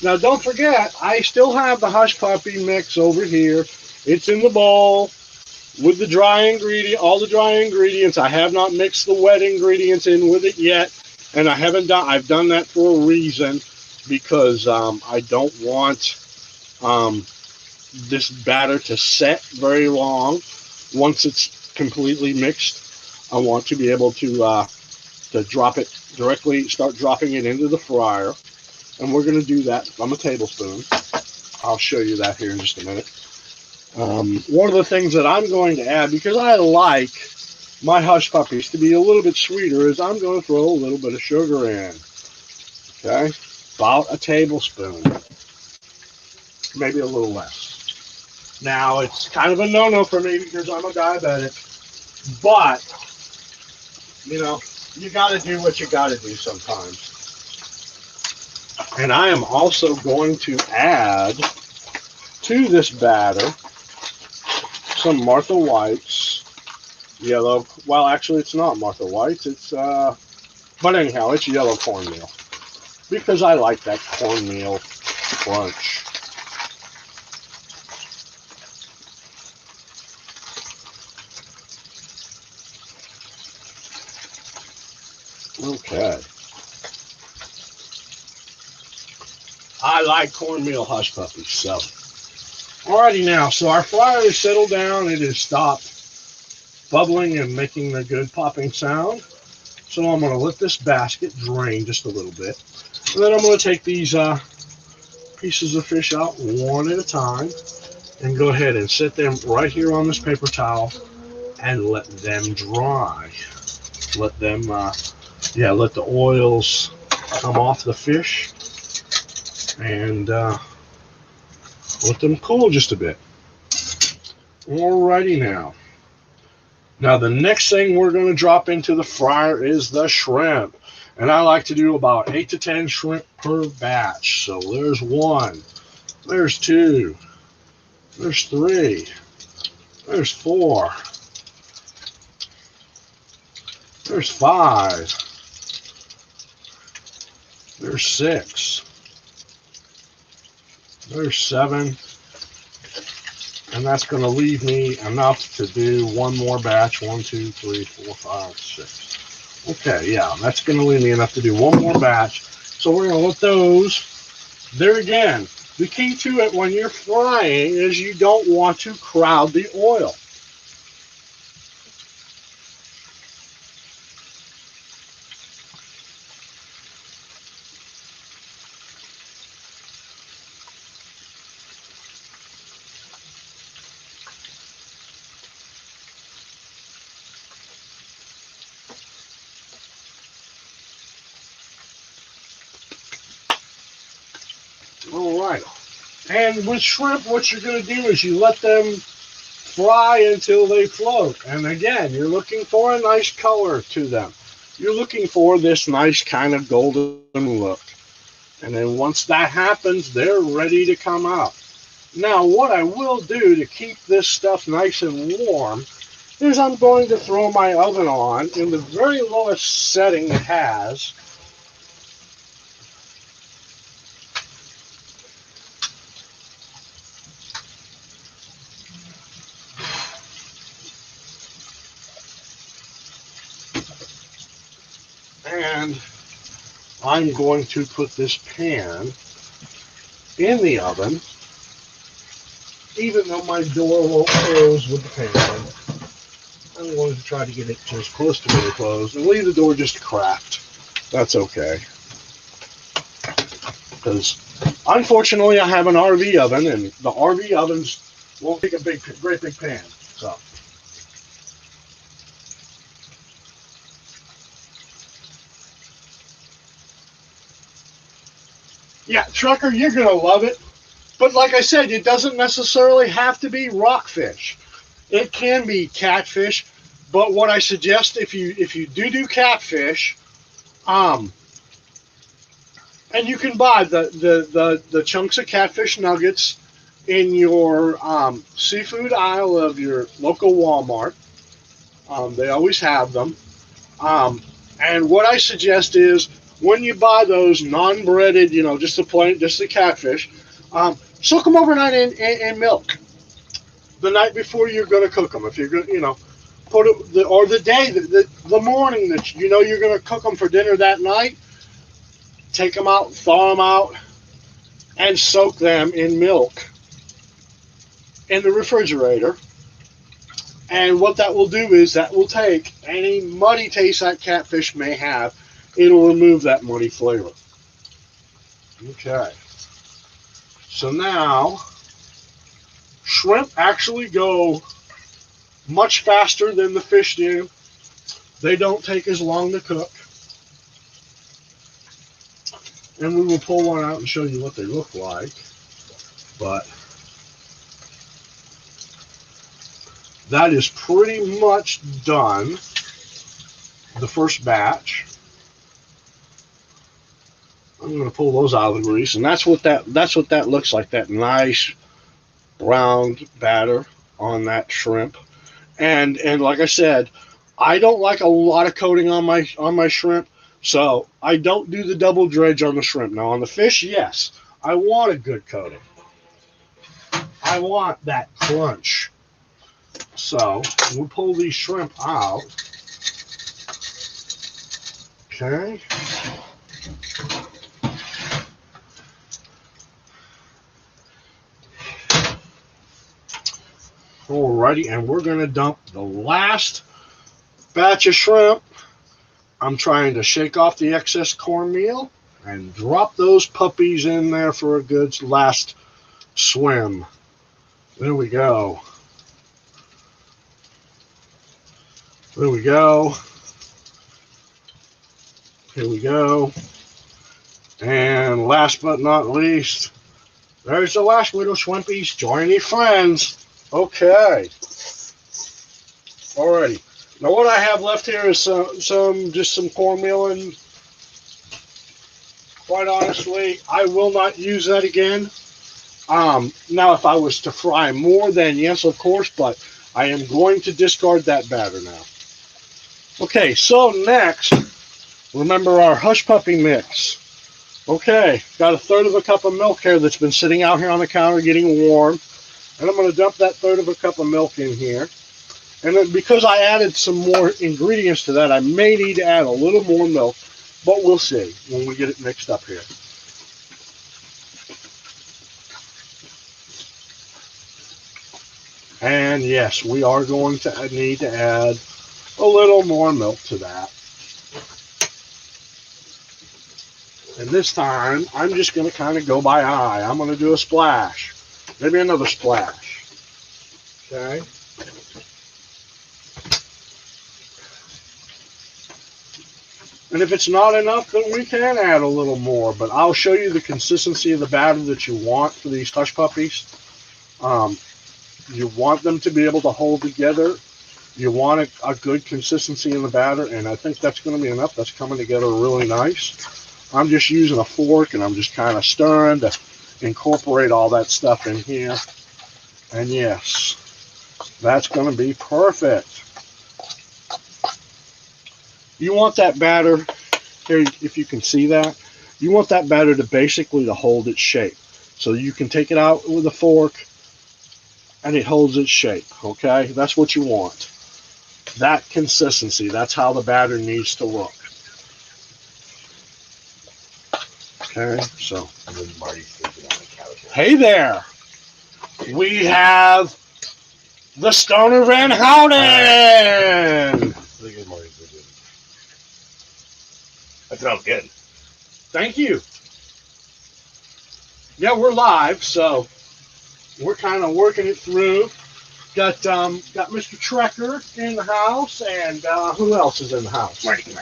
Now, don't forget, I still have the hush puppy mix over here. It's in the bowl with the all the dry ingredients. I have not mixed the wet ingredients in with it yet, and I've done that for a reason, because I don't want this batter to set very long. Once it's completely mixed, I want to be able to drop it directly, start dropping it into the fryer. And we're going to do that from a tablespoon. I'll show you that here in just a minute. One of the things that I'm going to add, because I like my hush puppies to be a little bit sweeter, is I'm going to throw a little bit of sugar in. Okay? About a tablespoon. Maybe a little less. Now, it's kind of a no-no for me because I'm a diabetic. But, you got to do what you got to do sometimes. And I am also going to add to this batter some Martha White's yellow. Well, actually, it's not Martha White's. But anyhow, it's yellow cornmeal, because I like that cornmeal crunch. Okay. I like cornmeal hush puppies. So, alrighty now. So our fryer is settled down. It has stopped bubbling and making the good popping sound. So I'm going to let this basket drain just a little bit. And then I'm going to take these pieces of fish out one at a time and go ahead and set them right here on this paper towel and let them dry. Let them, let the oils come off the fish. And let them cool just a bit. Alrighty now. Now the next thing we're going to drop into the fryer is the shrimp. And I like to do about 8 to 10 shrimp per batch. So there's 1, there's 2, there's 3, there's 4, There's 5. There's 6. There's 7. And that's going to leave me enough to do one more batch. 1, 2, 3, 4, 5, 6. Okay, yeah, that's going to leave me enough to do one more batch. So we're going to let those, there again, the key to it when you're frying is you don't want to crowd the oil. All right. And with shrimp, what you're going to do is you let them fry until they float. And again, you're looking for a nice color to them. You're looking for this nice kind of golden look. And then once that happens, they're ready to come out. Now, what I will do to keep this stuff nice and warm is I'm going to throw my oven on in the very lowest setting it has. And I'm going to put this pan in the oven, even though my door won't close with the pan. I'm going to try to get it to as close to being closed and leave the door just cracked. That's okay. Because unfortunately I have an RV oven and the RV ovens won't take a great big pan. So. Yeah, Trucker, you're going to love it. But like I said, it doesn't necessarily have to be rockfish. It can be catfish. But what I suggest, if you do catfish, and you can buy the chunks of catfish nuggets in your seafood aisle of your local Walmart. They always have them. And what I suggest is when you buy those non-breaded, just the catfish, soak them overnight in milk the night before you're going to cook them. If you're going, put it, or the day, the morning that you're going to cook them for dinner that night, take them out, thaw them out, and soak them in milk in the refrigerator. And what that will do is that will take any muddy taste that catfish may have. It'll remove that muddy flavor. Okay. So now, shrimp actually go much faster than the fish do. They don't take as long to cook. And we will pull one out and show you what they look like. But that is pretty much done, the first batch. I'm going to pull those out of the grease, and that's what that looks like, that nice brown batter on that shrimp. And like I said, I don't like a lot of coating on my shrimp, so I don't do the double dredge on the shrimp. Now on the fish, yes, I want a good coating. I want that crunch. So we'll pull these shrimp out. Okay. Alrighty, and we're going to dump the last batch of shrimp. I'm trying to shake off the excess cornmeal and drop those puppies in there for a good last swim. There we go. There we go. Here we go. And last but not least, there's the last little shrimpies. Join your friends. Okay. Alrighty. Now what I have left here is some cornmeal, and quite honestly, I will not use that again. Now if I was to fry more, then yes, of course, but I am going to discard that batter now. Okay, so next, remember our hush puppy mix. Okay, got a third of a cup of milk here that's been sitting out here on the counter getting warm. And I'm going to dump that third of a cup of milk in here. And then because I added some more ingredients to that, I may need to add a little more milk, but we'll see when we get it mixed up here. And yes, we are going to need to add a little more milk to that. And this time, I'm just going to kind of go by eye. I'm going to do a splash. Maybe another splash. Okay. And if it's not enough, then we can add a little more. But I'll show you the consistency of the batter that you want for these hush puppies. You want them to be able to hold together. You want a good consistency in the batter, and I think that's going to be enough. That's coming together really nice. I'm just using a fork, and I'm just kind of stirring to incorporate all that stuff in here. And yes, that's going to be perfect. You want that batter, here, if you can see that, you want that batter to basically to hold its shape. So you can take it out with a fork, and it holds its shape, okay? That's what you want. That consistency, that's how the batter needs to look. Okay, so. And then Marty's sleeping on the couch. Hey there! We have the Stoner Van Houten! Look at Marty's sleeping. That smells good. Thank you. Yeah, we're live, so we're kind of working it through. Got Mr. Trekker in the house, and who else is in the house? Marty.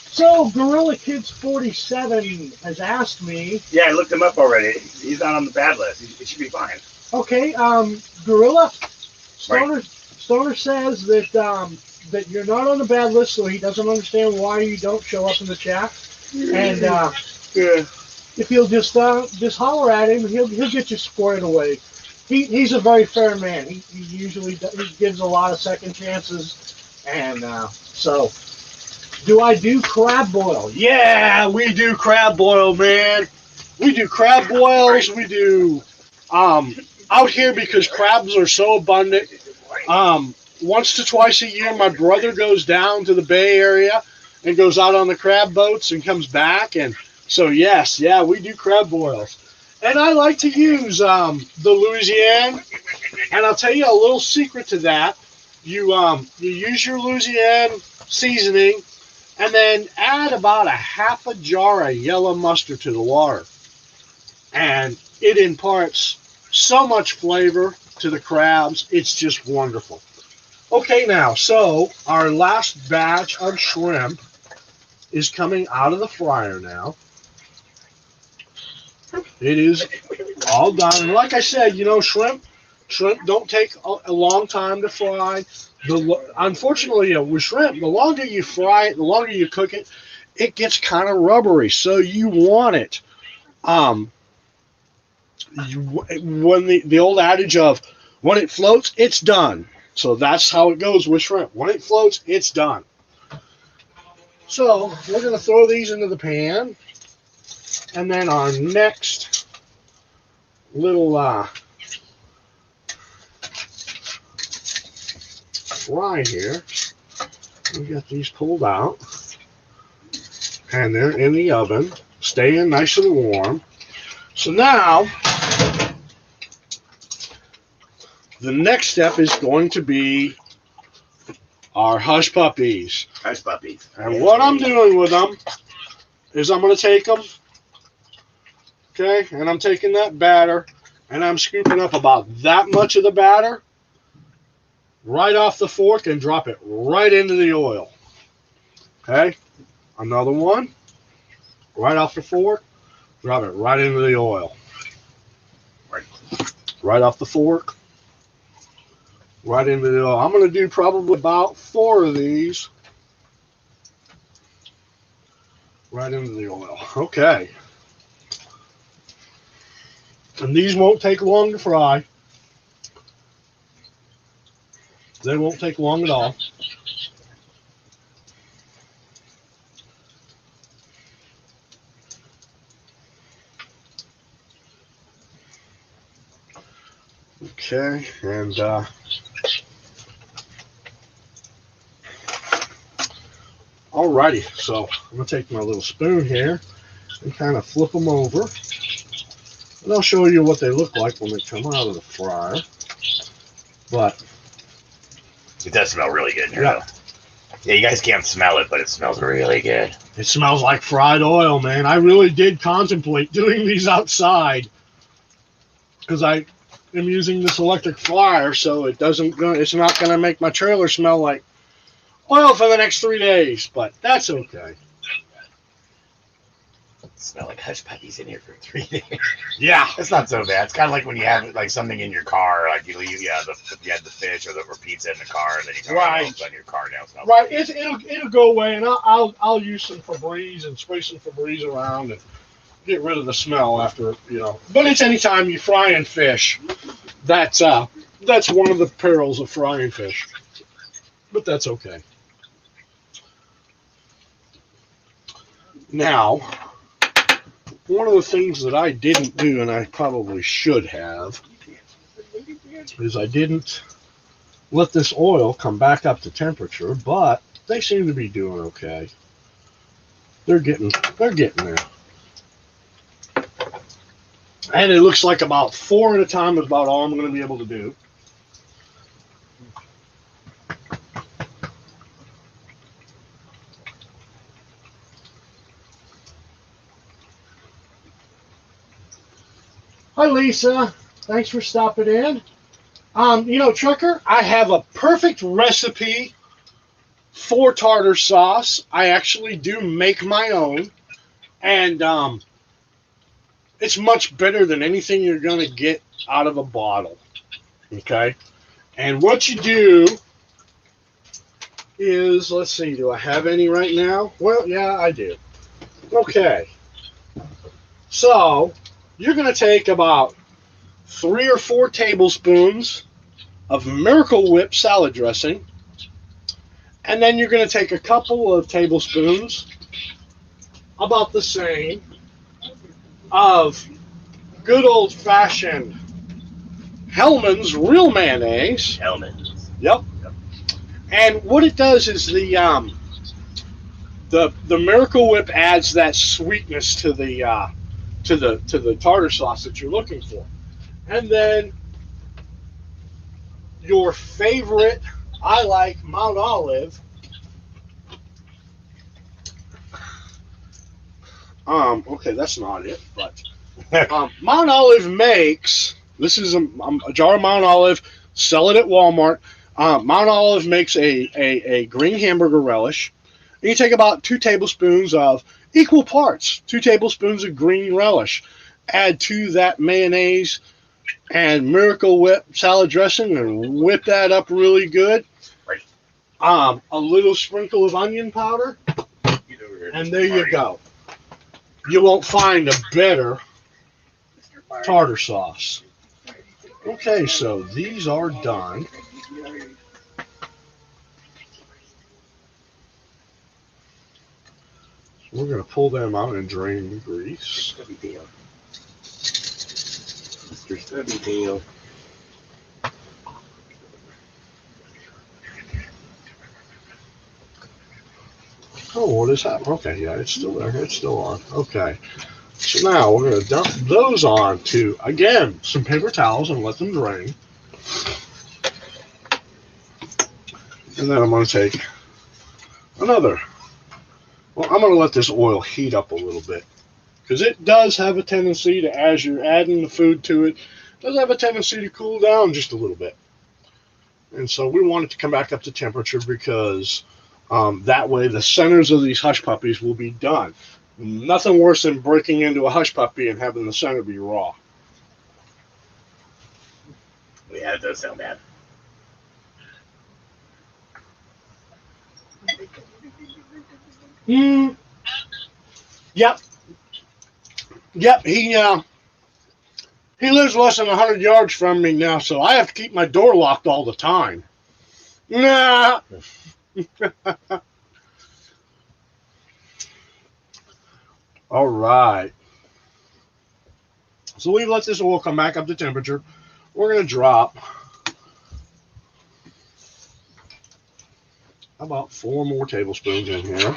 So Gorilla Kids 47 has asked me. Yeah, I looked him up already. He's not on the bad list. He should be fine. Okay, Gorilla Stoner says that that you're not on the bad list, so he doesn't understand why you don't show up in the chat. And if you'll just holler at him, he'll get you squared away. He's a very fair man. He usually gives a lot of second chances, and so. Do I do crab boil? Yeah, we do crab boil, man. We do crab boils. We do out here because crabs are so abundant. Once to twice a year, my brother goes down to the Bay Area and goes out on the crab boats and comes back. And so, yes, yeah, we do crab boils. And I like to use the Louisiane. And I'll tell you a little secret to that. You use your Louisiane seasoning, and then add about a half a jar of yellow mustard to the water. And it imparts so much flavor to the crabs. It's just wonderful. Okay, now, so our last batch of shrimp is coming out of the fryer now. It is all done. And like I said, you know, shrimp don't take a long time to fry. Unfortunately, with shrimp, the longer you fry it, the longer you cook it, it gets kind of rubbery. So you want it. When the old adage of when it floats, it's done. So that's how it goes with shrimp. When it floats, it's done. So we're going to throw these into the pan. And then our next little fry here, we got these pulled out, and they're in the oven, staying nice and warm. So now, the next step is going to be our hush puppies. Hush puppies. And what I'm doing with them is I'm going to take them, okay, and I'm taking that batter, and I'm scooping up about that much of the batter right off the fork and drop it right into the oil. Okay, another one, right off the fork, drop it right into the oil. Right off the fork, right into the oil. I'm going to do probably about 4 of these right into the oil. Okay. And these won't take long to fry. They won't take long at all. Okay, and alrighty, so I'm gonna take my little spoon here and kind of flip them over, and I'll show you what they look like when they come out of the fryer. But It does smell really good in here, yeah, though. Yeah, you guys can't smell it, but it smells really good. it smells like fried oil, man. I really did contemplate doing these outside because I am using this electric fryer, so it's not gonna make my trailer smell like oil for the next 3 days. But that's okay. Smell like hush puppies in here for 3 days. Yeah, It's not so bad. It's kind of like when you have like something in your car, like you had the fish or pizza in the car, and then you come right. on your car now. Smells Right, like it'll go away, and I'll use some Febreze and spray some Febreze around and get rid of the smell after But it's anytime you frying fish, that's one of the perils of frying fish. But that's okay. Now, one of the things that I didn't do, and I probably should have, is I didn't let this oil come back up to temperature, but they seem to be doing okay. They're getting there. And it looks like about 4 at a time is about all I'm going to be able to do. Hi, Lisa. Thanks for stopping in. Trucker, I have a perfect recipe for tartar sauce. I actually do make my own, and it's much better than anything you're going to get out of a bottle. Okay? And what you do is, let's see, do I have any right now? Well, yeah, I do. Okay. So, you're going to take about 3 or 4 tablespoons of Miracle Whip salad dressing, and then you're going to take a couple of tablespoons, about the same, of good old-fashioned Hellmann's real mayonnaise. Hellmann's. Yep. And what it does is the Miracle Whip adds that sweetness to the tartar sauce that you're looking for. And then your favorite, I like Mount Olive. Okay, that's not it, but Mount Olive makes, this is a jar of Mount Olive, sell it at Walmart. Mount Olive makes a green hamburger relish. And you take about 2 tablespoons of equal parts, 2 tablespoons of green relish. Add to that mayonnaise and Miracle Whip salad dressing and whip that up really good. Right. A little sprinkle of onion powder, and there you go. You won't find a better tartar sauce. Okay, so these are done. We're going to pull them out and drain the grease. Mr. Stubby Deal. Oh, what is that? Okay, yeah, it's still there. It's still on. Okay. So now we're going to dump those on to, again, some paper towels and let them drain. And then I'm going to take another. Well, I'm going to let this oil heat up a little bit, because it does have a tendency to, as you're adding the food to it, does have a tendency to cool down just a little bit. And so we want it to come back up to temperature, because that way the centers of these hush puppies will be done. Nothing worse than breaking into a hush puppy and having the center be raw. Yeah, it does sound bad. Yep. Yep, he lives less than 100 yards from me now, so I have to keep my door locked all the time. Nah. All right. So we let this oil come back up to temperature. we're going to drop about 4 more tablespoons in here.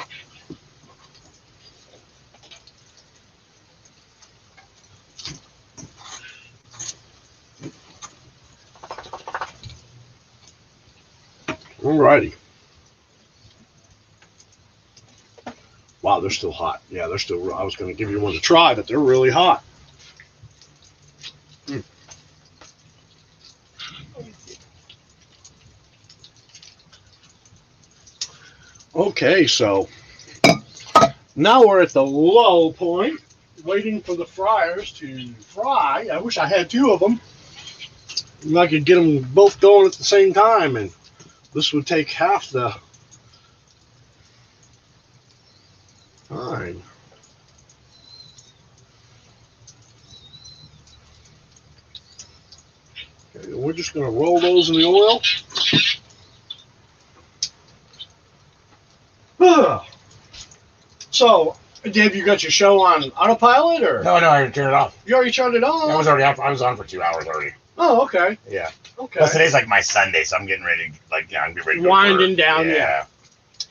Alrighty. Wow, they're still hot. Yeah, they're still. I was going to give you one to try, but they're really hot. Mm. Okay, so now we're at the low point, waiting for the fryers to fry. I wish I had 2 of them. And I could get them both going at the same time, and this would take half the time. Okay, we're just going to roll those in the oil. So, Dave, you got your show on autopilot, or No, I turned it off. you already turned it on? I was already off. I was on for 2 hours already. Oh, okay. Yeah. Okay. Plus today's like my Sunday, so I'm getting ready. I'm getting ready to go to Winding work. down, yeah.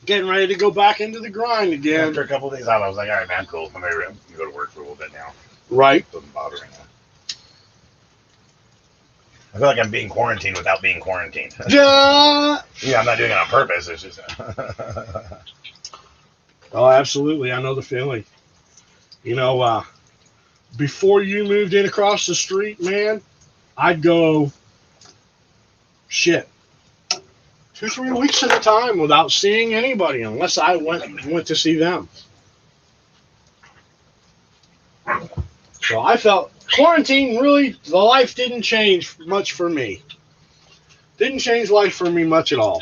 Getting ready to go back into the grind again. After a couple of days out, I was like, all right, man, cool. I'm ready to go to work for a little bit now. Right. Doesn't bother me now. I feel like I'm being quarantined without being quarantined. Yeah. Yeah, I'm not doing it on purpose. It's just. Oh, absolutely. I know the feeling. You know, before you moved in across the street, man, I'd go, 2-3 weeks at a time without seeing anybody unless I went to see them. So I felt quarantine really, the life didn't change much for me. Didn't change life for me much at all.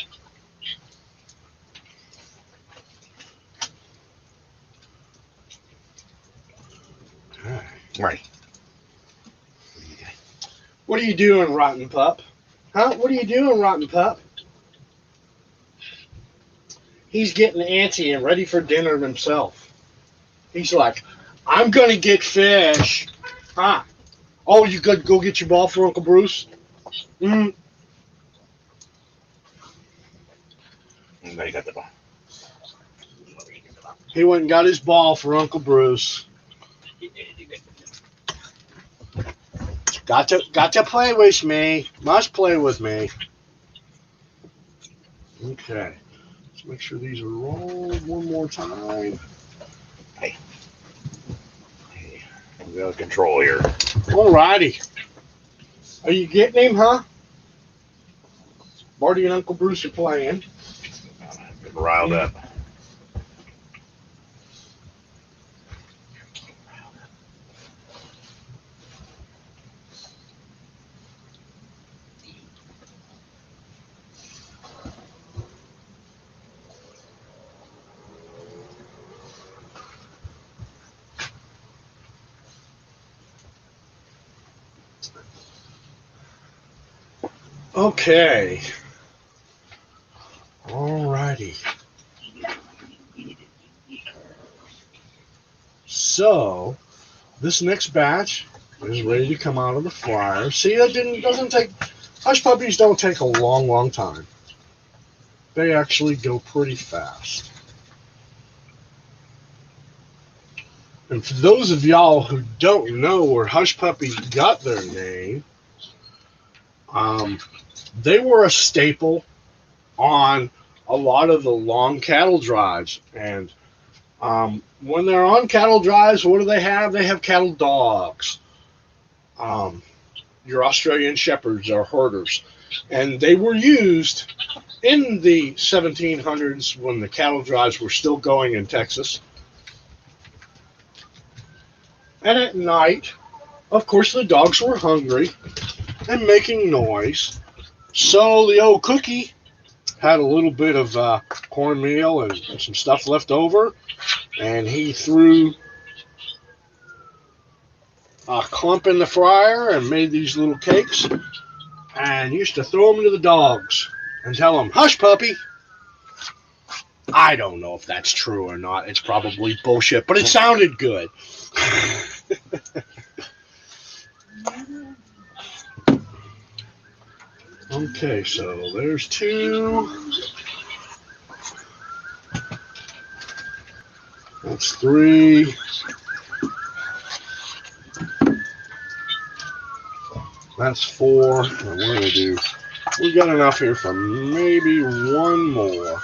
Right. What are you doing, rotten pup? Huh? What are you doing, rotten pup? He's getting antsy and ready for dinner himself. He's like, I'm going to get fish. Huh? Oh, you could go get your ball for Uncle Bruce? Mm. No, you got the ball. He went and got his ball for Uncle Bruce. Got to play with me. Must play with me. Okay. Let's make sure these are rolled one more time. Hey, we got control here. Alrighty. Are you getting him, huh? Marty and Uncle Bruce are playing. Get riled up. Okay. Alrighty. So, this next batch is ready to come out of the fryer. See, doesn't take, hush puppies don't take a long time. They actually go pretty fast. And for those of y'all who don't know where hush puppies got their name, they were a staple on a lot of the long cattle drives. And when they're on cattle drives, what do they have? They have cattle dogs. Your Australian shepherds are herders. And they were used in the 1700s when the cattle drives were still going in Texas. And at night, of course, the dogs were hungry and making noise. So the old cookie had a little bit of cornmeal and some stuff left over, and he threw a clump in the fryer and made these little cakes and used to throw them to the dogs and tell them, hush puppy. I don't know if that's true or not. It's probably bullshit, but it sounded good. Okay, so there's 2. That's 3. That's 4. And we're going to do, we got enough here for maybe one more.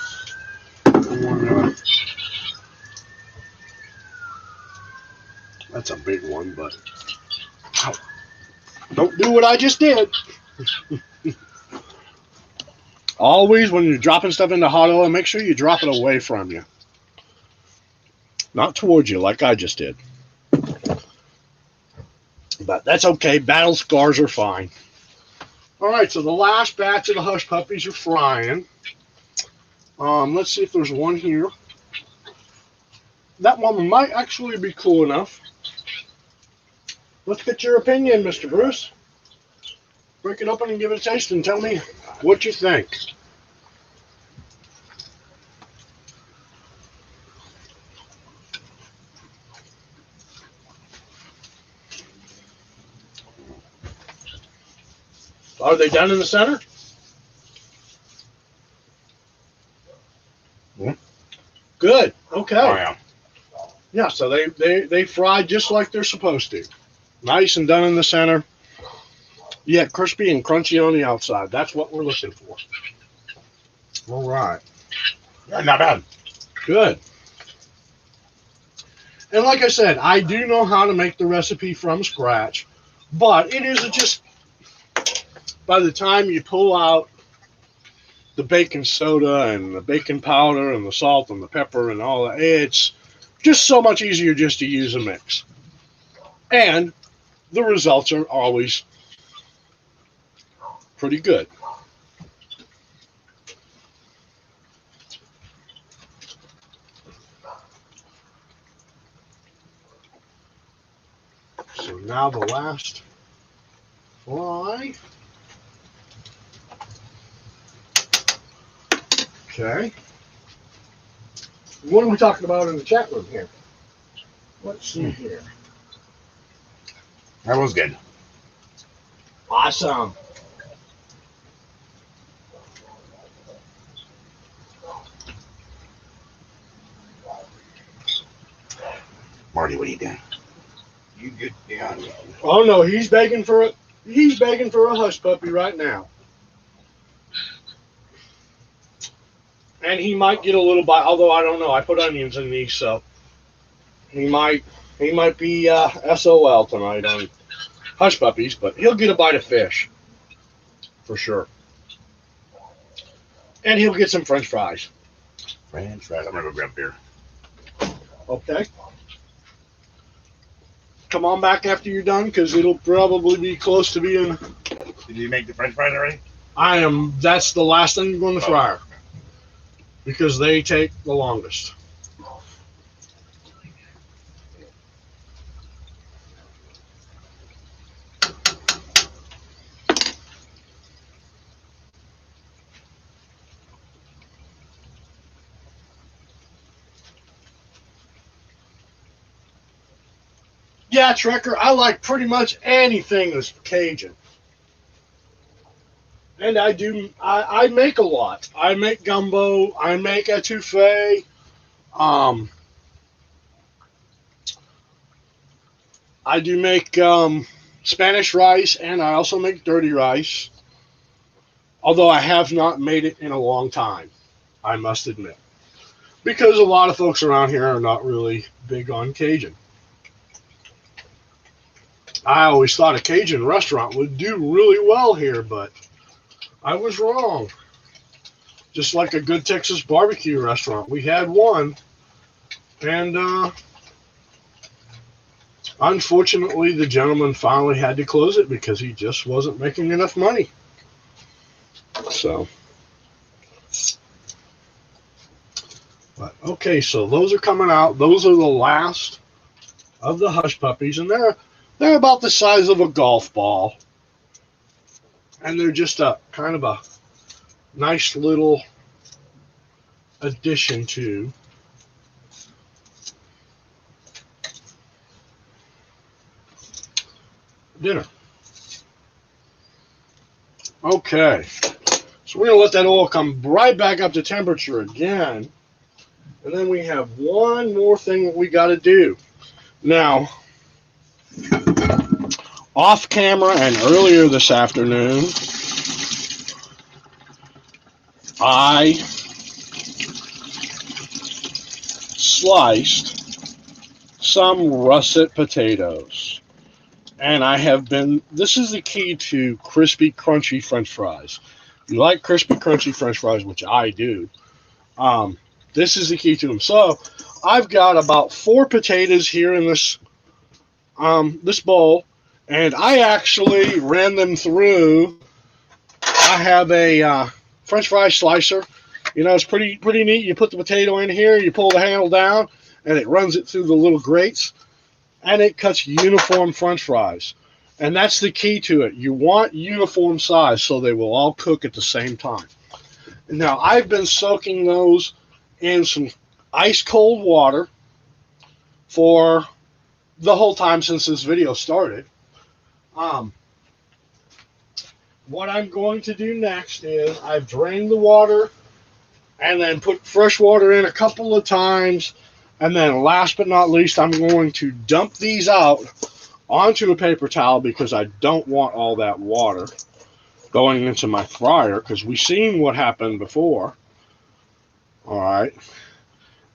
That's a big one, but ow, don't do what I just did. Always, when you're dropping stuff into hot oil, make sure you drop it away from you, not towards you, like I just did. But that's okay. Battle scars are fine. All right, so the last batch of the hush puppies are frying. Let's see if there's one here. That one might actually be cool enough. Let's get your opinion, Mr. Bruce. Break it open and give it a taste and tell me what you think. Are they done in the center? Hmm? Good. Okay. Oh, yeah. Yeah, so they fry just like they're supposed to. Nice and done in the center. Yet crispy and crunchy on the outside. That's what we're looking for. All right. Yeah, not bad. Good. And like I said, I do know how to make the recipe from scratch, but it is just, by the time you pull out the baking soda and the baking powder and the salt and the pepper and all that, it's just so much easier just to use a mix. And the results are always pretty good. So now the last fry. Okay. What are we talking about in the chat room here? Let's see here. That was good. Awesome. Marty, what are you doing? You get down. Oh no, he's begging for a hush puppy right now. And he might get a little bite, although I don't know. I put onions in these, so he might be SOL tonight on hush puppies, but he'll get a bite of fish for sure. And he'll get some French fries. French fries. I'm gonna go grab beer. Okay. Come on back after you're done, because it'll probably be close to being. Did you make the French fries already? That's the last thing to go in the fryer. Because they take the longest. Yeah, Trekker, I like pretty much anything that's Cajun. And I make a lot. I make gumbo, I make etouffee, I do make Spanish rice, and I also make dirty rice. Although I have not made it in a long time, I must admit. Because a lot of folks around here are not really big on Cajun. I always thought a Cajun restaurant would do really well here, but I was wrong. Just like a good Texas barbecue restaurant. We had one, and unfortunately, the gentleman finally had to close it because he just wasn't making enough money. So, but okay, so those are coming out. Those are the last of the hush puppies, and they're about the size of a golf ball, and they're just a kind of a nice little addition to dinner. Okay, so we're going to let that oil come right back up to temperature again. And then we have one more thing that we got to do. Now, off camera and earlier this afternoon, I sliced some russet potatoes. And I have been, this is the key to crispy, crunchy French fries. You like crispy, crunchy French fries, which I do. This is the key to them. So I've got about 4 potatoes here in this this bowl, and I actually ran them through. I have a French fry slicer. You know, it's pretty neat. You put the potato in here, you pull the handle down, and it runs it through the little grates, and it cuts uniform French fries. And that's the key to it. You want uniform size so they will all cook at the same time. Now, I've been soaking those in some ice cold water for the whole time since this video started. What I'm going to do next is I've drained the water and then put fresh water in a couple of times. And then last but not least, I'm going to dump these out onto a paper towel because I don't want all that water going into my fryer because we've seen what happened before. All right.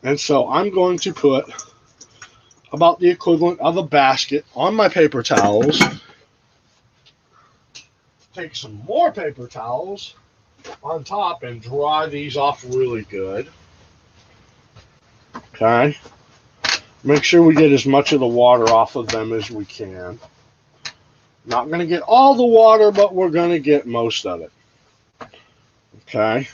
And so I'm going to put about the equivalent of a basket on my paper towels. Take some more paper towels on top and dry these off really good. Okay. Make sure we get as much of the water off of them as we can. Not going to get all the water, but we're going to get most of it. Okay.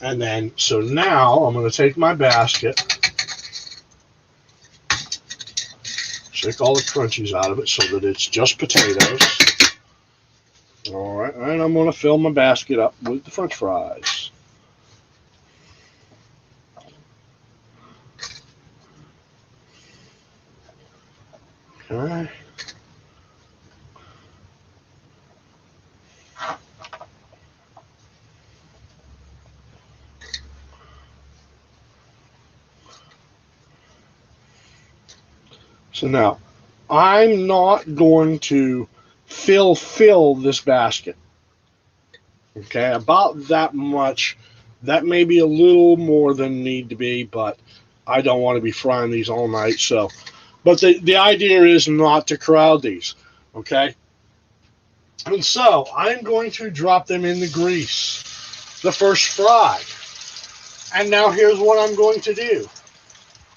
And then, so now I'm going to take my basket, shake all the crunchies out of it so that it's just potatoes. All right, and I'm going to fill my basket up with the French fries. Okay. So now, I'm not going to fill this basket. Okay, about that much. That may be a little more than need to be, but I don't want to be frying these all night. So, but the idea is not to crowd these. Okay, and so I'm going to drop them in the grease, the first fry. And now here's what I'm going to do.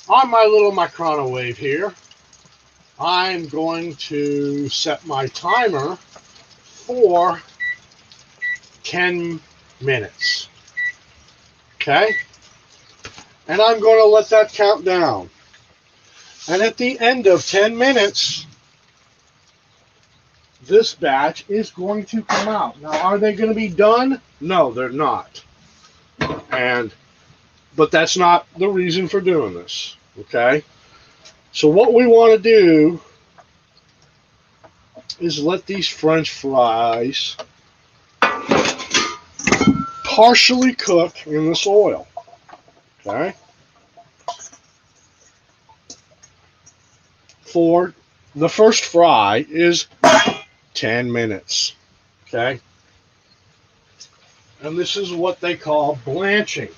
On my little microwave here, I'm going to set my timer for 10 minutes. Okay? And I'm going to let that count down. And at the end of 10 minutes, this batch is going to come out. Now, are they going to be done? No, they're not. But that's not the reason for doing this. Okay? So what we want to do is let these French fries partially cook in this oil. Okay? For the first fry is 10 minutes. Okay? And this is what they call blanching.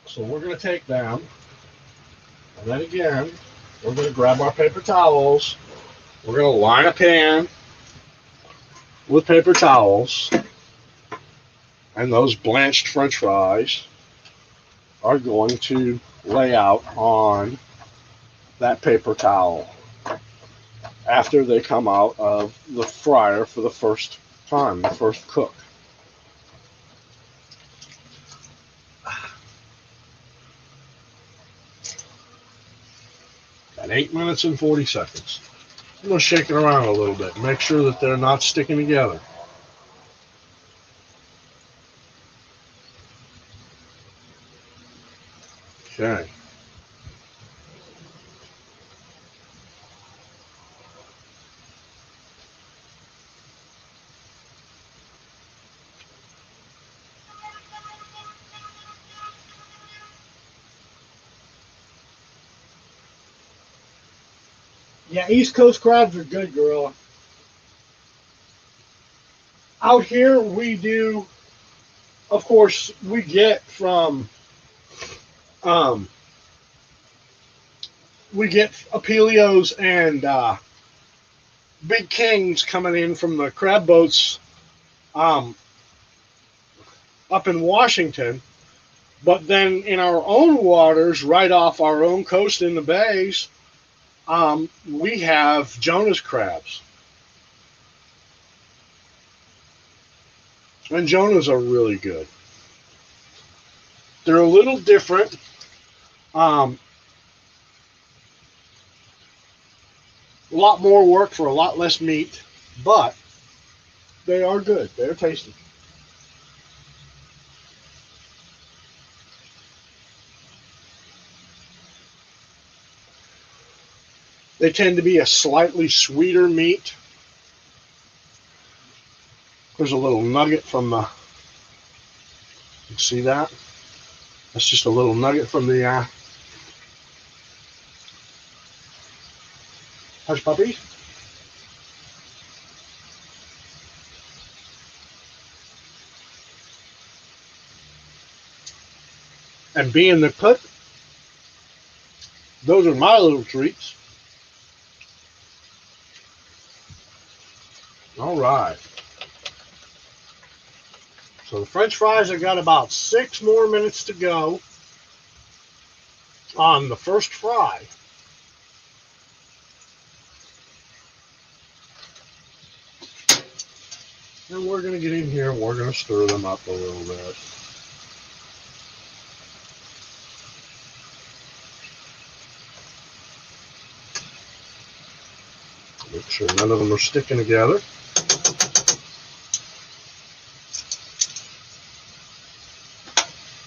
So we're going to take them, and then again, we're going to grab our paper towels. We're going to line a pan with paper towels, and those blanched French fries are going to lay out on that paper towel after they come out of the fryer for the first time, the first cook. At 8 minutes and 40 seconds. I'm going to shake it around a little bit. Make sure that they're not sticking together. Okay. Yeah, East Coast crabs are good, girl. Out here, we do, of course, we get from, um, we get Apelios and Big Kings coming in from the crab boats um, up in Washington. But then in our own waters, right off our own coast in the bays, we have Jonah's crabs. And Jonah's are really good. They're a little different. A lot more work for a lot less meat, but they are good. They're tasty. They tend to be a slightly sweeter meat. There's a little nugget from the. You see that? That's just a little nugget from the hush puppies. And being the cook, those are my little treats. All right. So the French fries have got about 6 more minutes to go on the first fry. And we're going to get in here and we're going to stir them up a little bit. Make sure none of them are sticking together.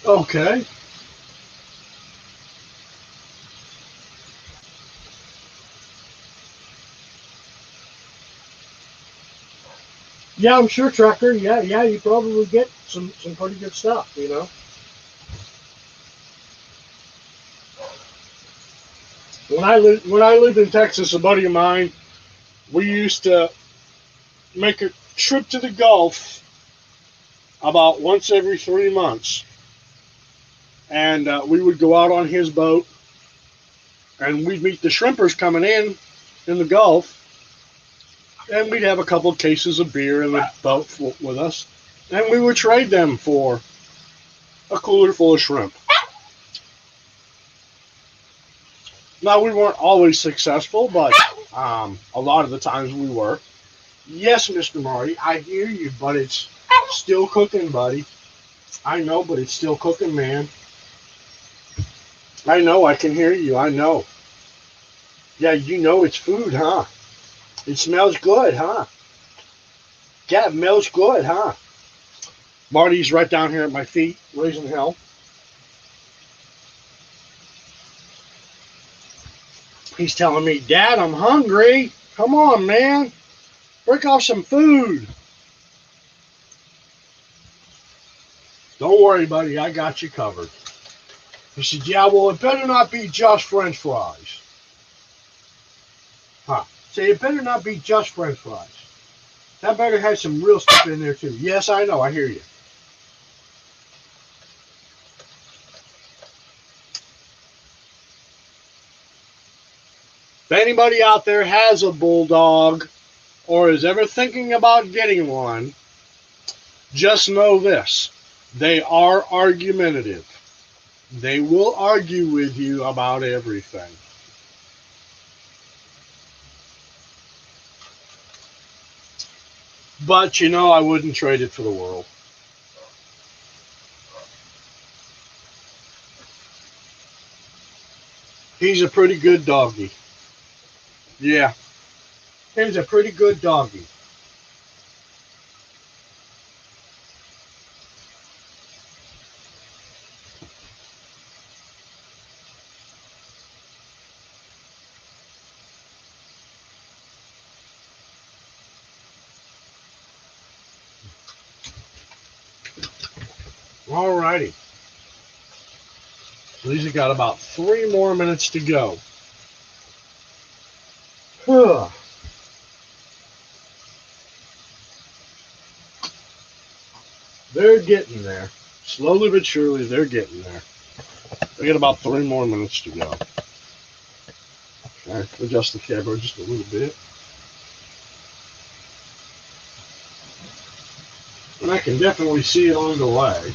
Okay. Yeah, I'm sure, Trucker. Yeah, you probably get some pretty good stuff, you know. When I lived in Texas, a buddy of mine, we used to make a trip to the Gulf about once every 3 months, and we would go out on his boat, and we'd meet the shrimpers coming in the Gulf, and we'd have a couple of cases of beer in the boat with us, and we would trade them for a cooler full of shrimp. Now, we weren't always successful, but a lot of the times we were. Yes, Mr. Marty, I hear you, but it's still cooking, buddy. I know, but it's still cooking, man. I know, I can hear you, I know. Yeah, you know it's food, huh? It smells good, huh? Yeah, it smells good, huh? Marty's right down here at my feet, raising hell. He's telling me, Dad, I'm hungry. Come on, man. Break off some food. Don't worry, buddy. I got you covered. He said, yeah, well, it better not be just French fries. Huh. Say, it better not be just French fries. That better have some real stuff in there, too. Yes, I know. I hear you. If anybody out there has a bulldog or is ever thinking about getting one, just know this. They are argumentative. They will argue with you about everything. But, you know, I wouldn't trade it for the world. He's a pretty good doggy. Yeah. He's a pretty good doggy. Alrighty. So these have got about 3 more minutes to go. Ugh. They're getting there. Slowly but surely, they're getting there. We got about 3 more minutes to go. Okay, adjust the camera just a little bit. And I can definitely see it on delay.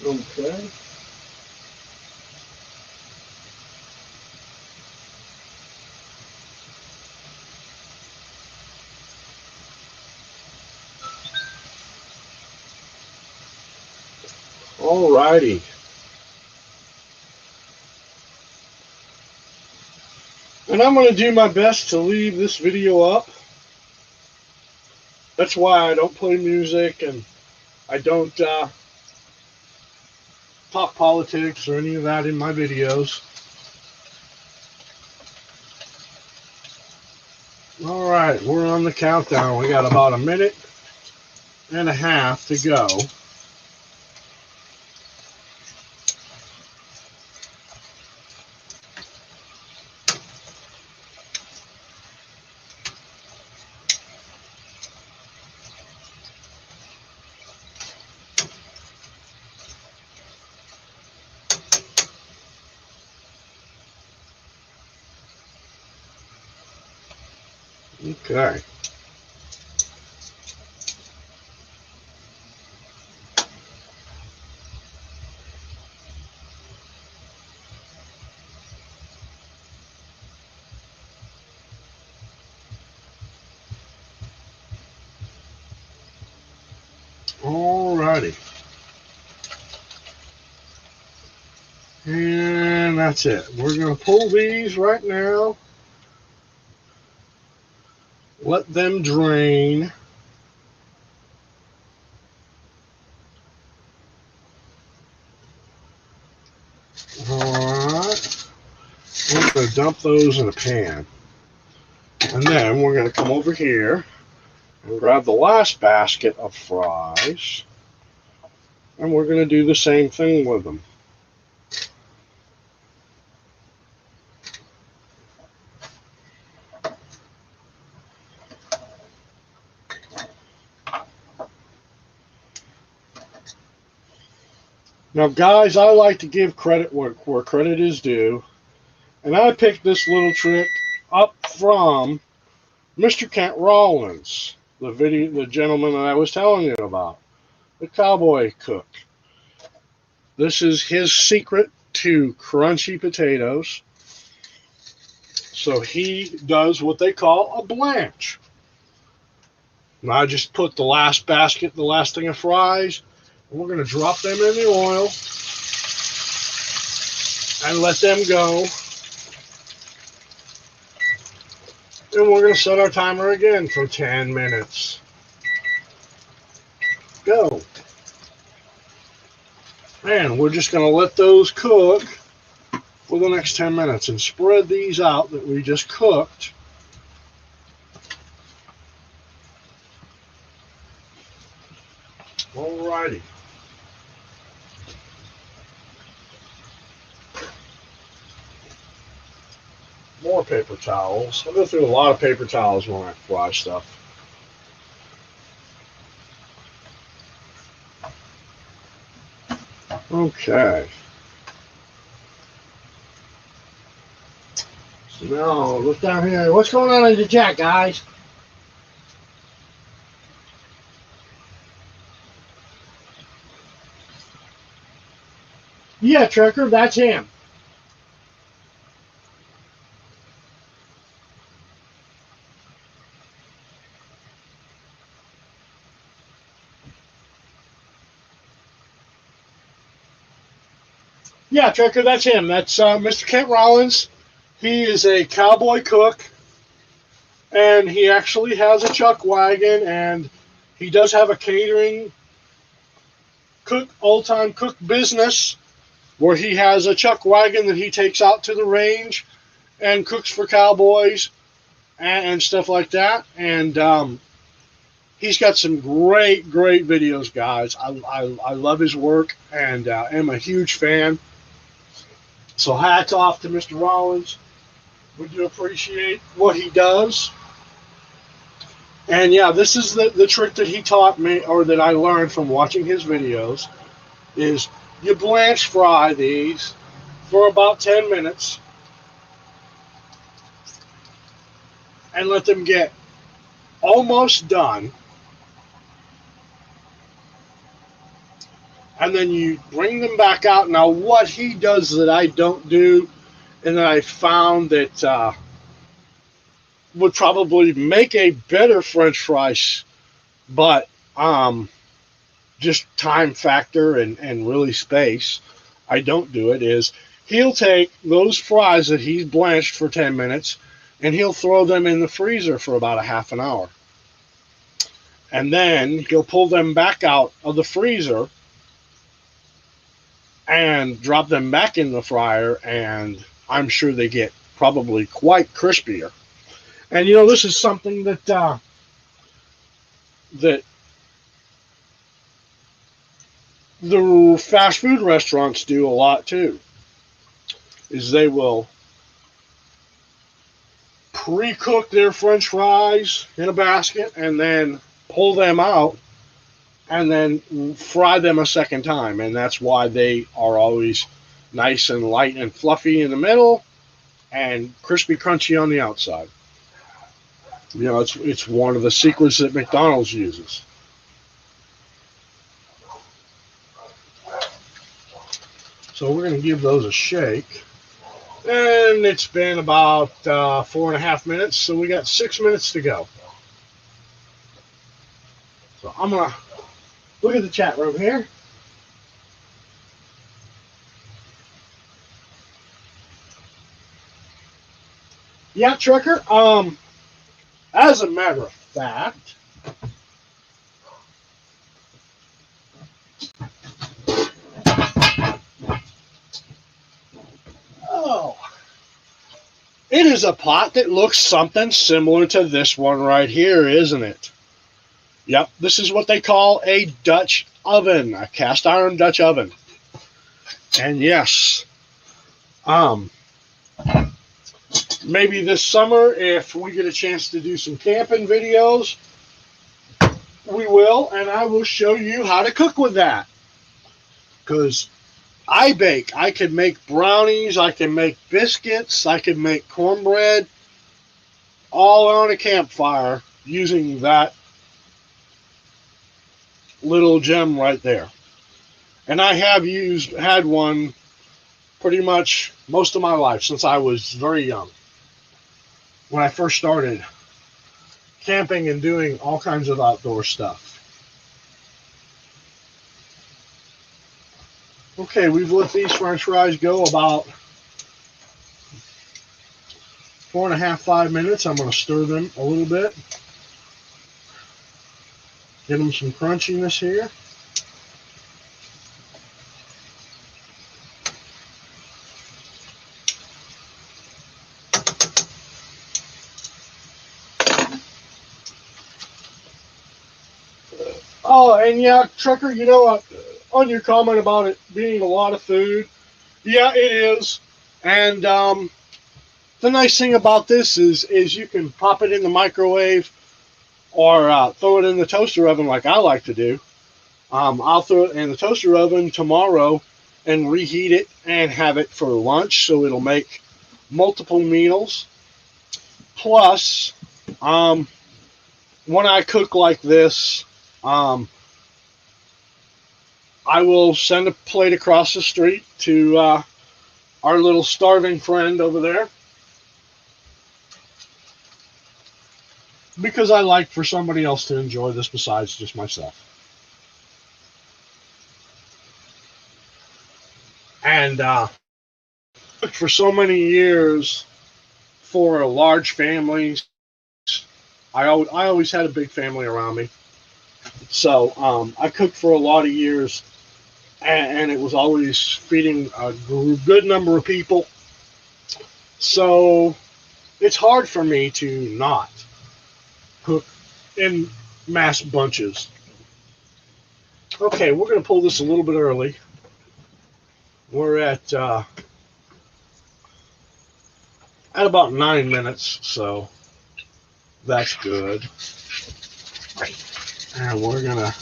Okay. Alrighty. And I'm going to do my best to leave this video up. That's why I don't play music and I don't talk politics or any of that in my videos. Alright, we're on the countdown. We got about 1.5 minutes to go. Okay. Alrighty. And that's it. We're going to pull these right now. Let them drain. Alright. We're going to dump those in a pan. And then we're going to come over here and grab the last basket of fries. And we're going to do the same thing with them. Now, guys, I like to give credit where credit is due. And I picked this little trick up from Mr. Kent Rollins, the gentleman that I was telling you about, the cowboy cook. This is his secret to crunchy potatoes. So he does what they call a blanch. Now I just put the last basket, the last thing of fries, and we're going to drop them in the oil and let them go. And we're going to set our timer again for 10 minutes. Go. And we're just going to let those cook for the next 10 minutes and spread these out that we just cooked. Alrighty. More paper towels. I go through a lot of paper towels when I fry stuff. Okay. So now look down here. What's going on in the chat, guys? Yeah, Trucker, that's him. Yeah, Trucker, that's him. That's Mr. Kent Rollins. He is a cowboy cook, and he actually has a chuck wagon, and he does have a catering old-time cook business, where he has a chuck wagon that he takes out to the range and cooks for cowboys and stuff like that. And he's got some great videos, guys. I love his work and am a huge fan. So hats off to Mr. Rollins. We do appreciate what he does. And yeah, this is the trick that he taught me, or that I learned from watching his videos, is you blanch fry these for about 10 minutes and let them get almost done. And then you bring them back out. Now, what he does that I don't do, and that I found that would probably make a better French fries, but just time factor and really space, I don't do it, is he'll take those fries that he's blanched for 10 minutes and he'll throw them in the freezer for about a half an hour. And then he'll pull them back out of the freezer and drop them back in the fryer, and I'm sure they get probably quite crispier. And you know, this is something that that the fast food restaurants do a lot too, is they will pre-cook their French fries in a basket and then pull them out and then fry them a second time. And that's why they are always nice and light and fluffy in the middle and crispy crunchy on the outside. You know, it's one of the secrets that McDonald's uses. So we're going to give those a shake. And it's been about 4.5 minutes, so we got 6 minutes to go. So I'm going to look at the chat room here. Yeah, Trucker. As a matter of fact, it is a pot that looks something similar to this one right here, isn't it? Yep, this is what they call a Dutch oven, a cast iron Dutch oven. And yes, maybe this summer, if we get a chance to do some camping videos, we will, and I will show you how to cook with that. Because I bake. I can make brownies, I can make biscuits, I can make cornbread, all on a campfire using that little gem right there. And I have had one pretty much most of my life, since I was very young. When I first started camping and doing all kinds of outdoor stuff. Okay, we've let these French fries go about 4.5, 5 minutes. I'm going to stir them a little bit. Give them some crunchiness here. Oh, and yeah, Trucker, you know, on your comment about it being a lot of food, yeah, it is. And the nice thing about this is you can pop it in the microwave or throw it in the toaster oven like I like to do. I'll throw it in the toaster oven tomorrow and reheat it and have it for lunch, so it'll make multiple meals. Plus, when I cook like this, I will send a plate across the street to our little starving friend over there, because I like for somebody else to enjoy this besides just myself. And for so many years for large families, I always had a big family around me. So I cooked for a lot of years and it was always feeding a good number of people. So it's hard for me to not cook in mass bunches. Okay, we're going to pull this a little bit early. We're at about 9 minutes, so that's good. And we're gonna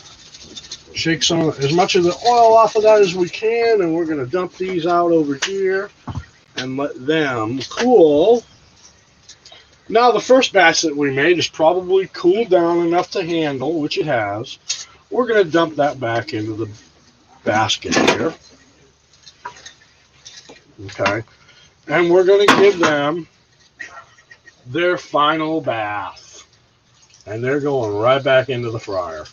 shake as much of the oil off of that as we can, and we're gonna dump these out over here and let them cool. Now the first batch that we made is probably cooled down enough to handle, which it has. We're gonna dump that back into the basket here. Okay. And we're gonna give them their final bath. And they're going right back into the fryer.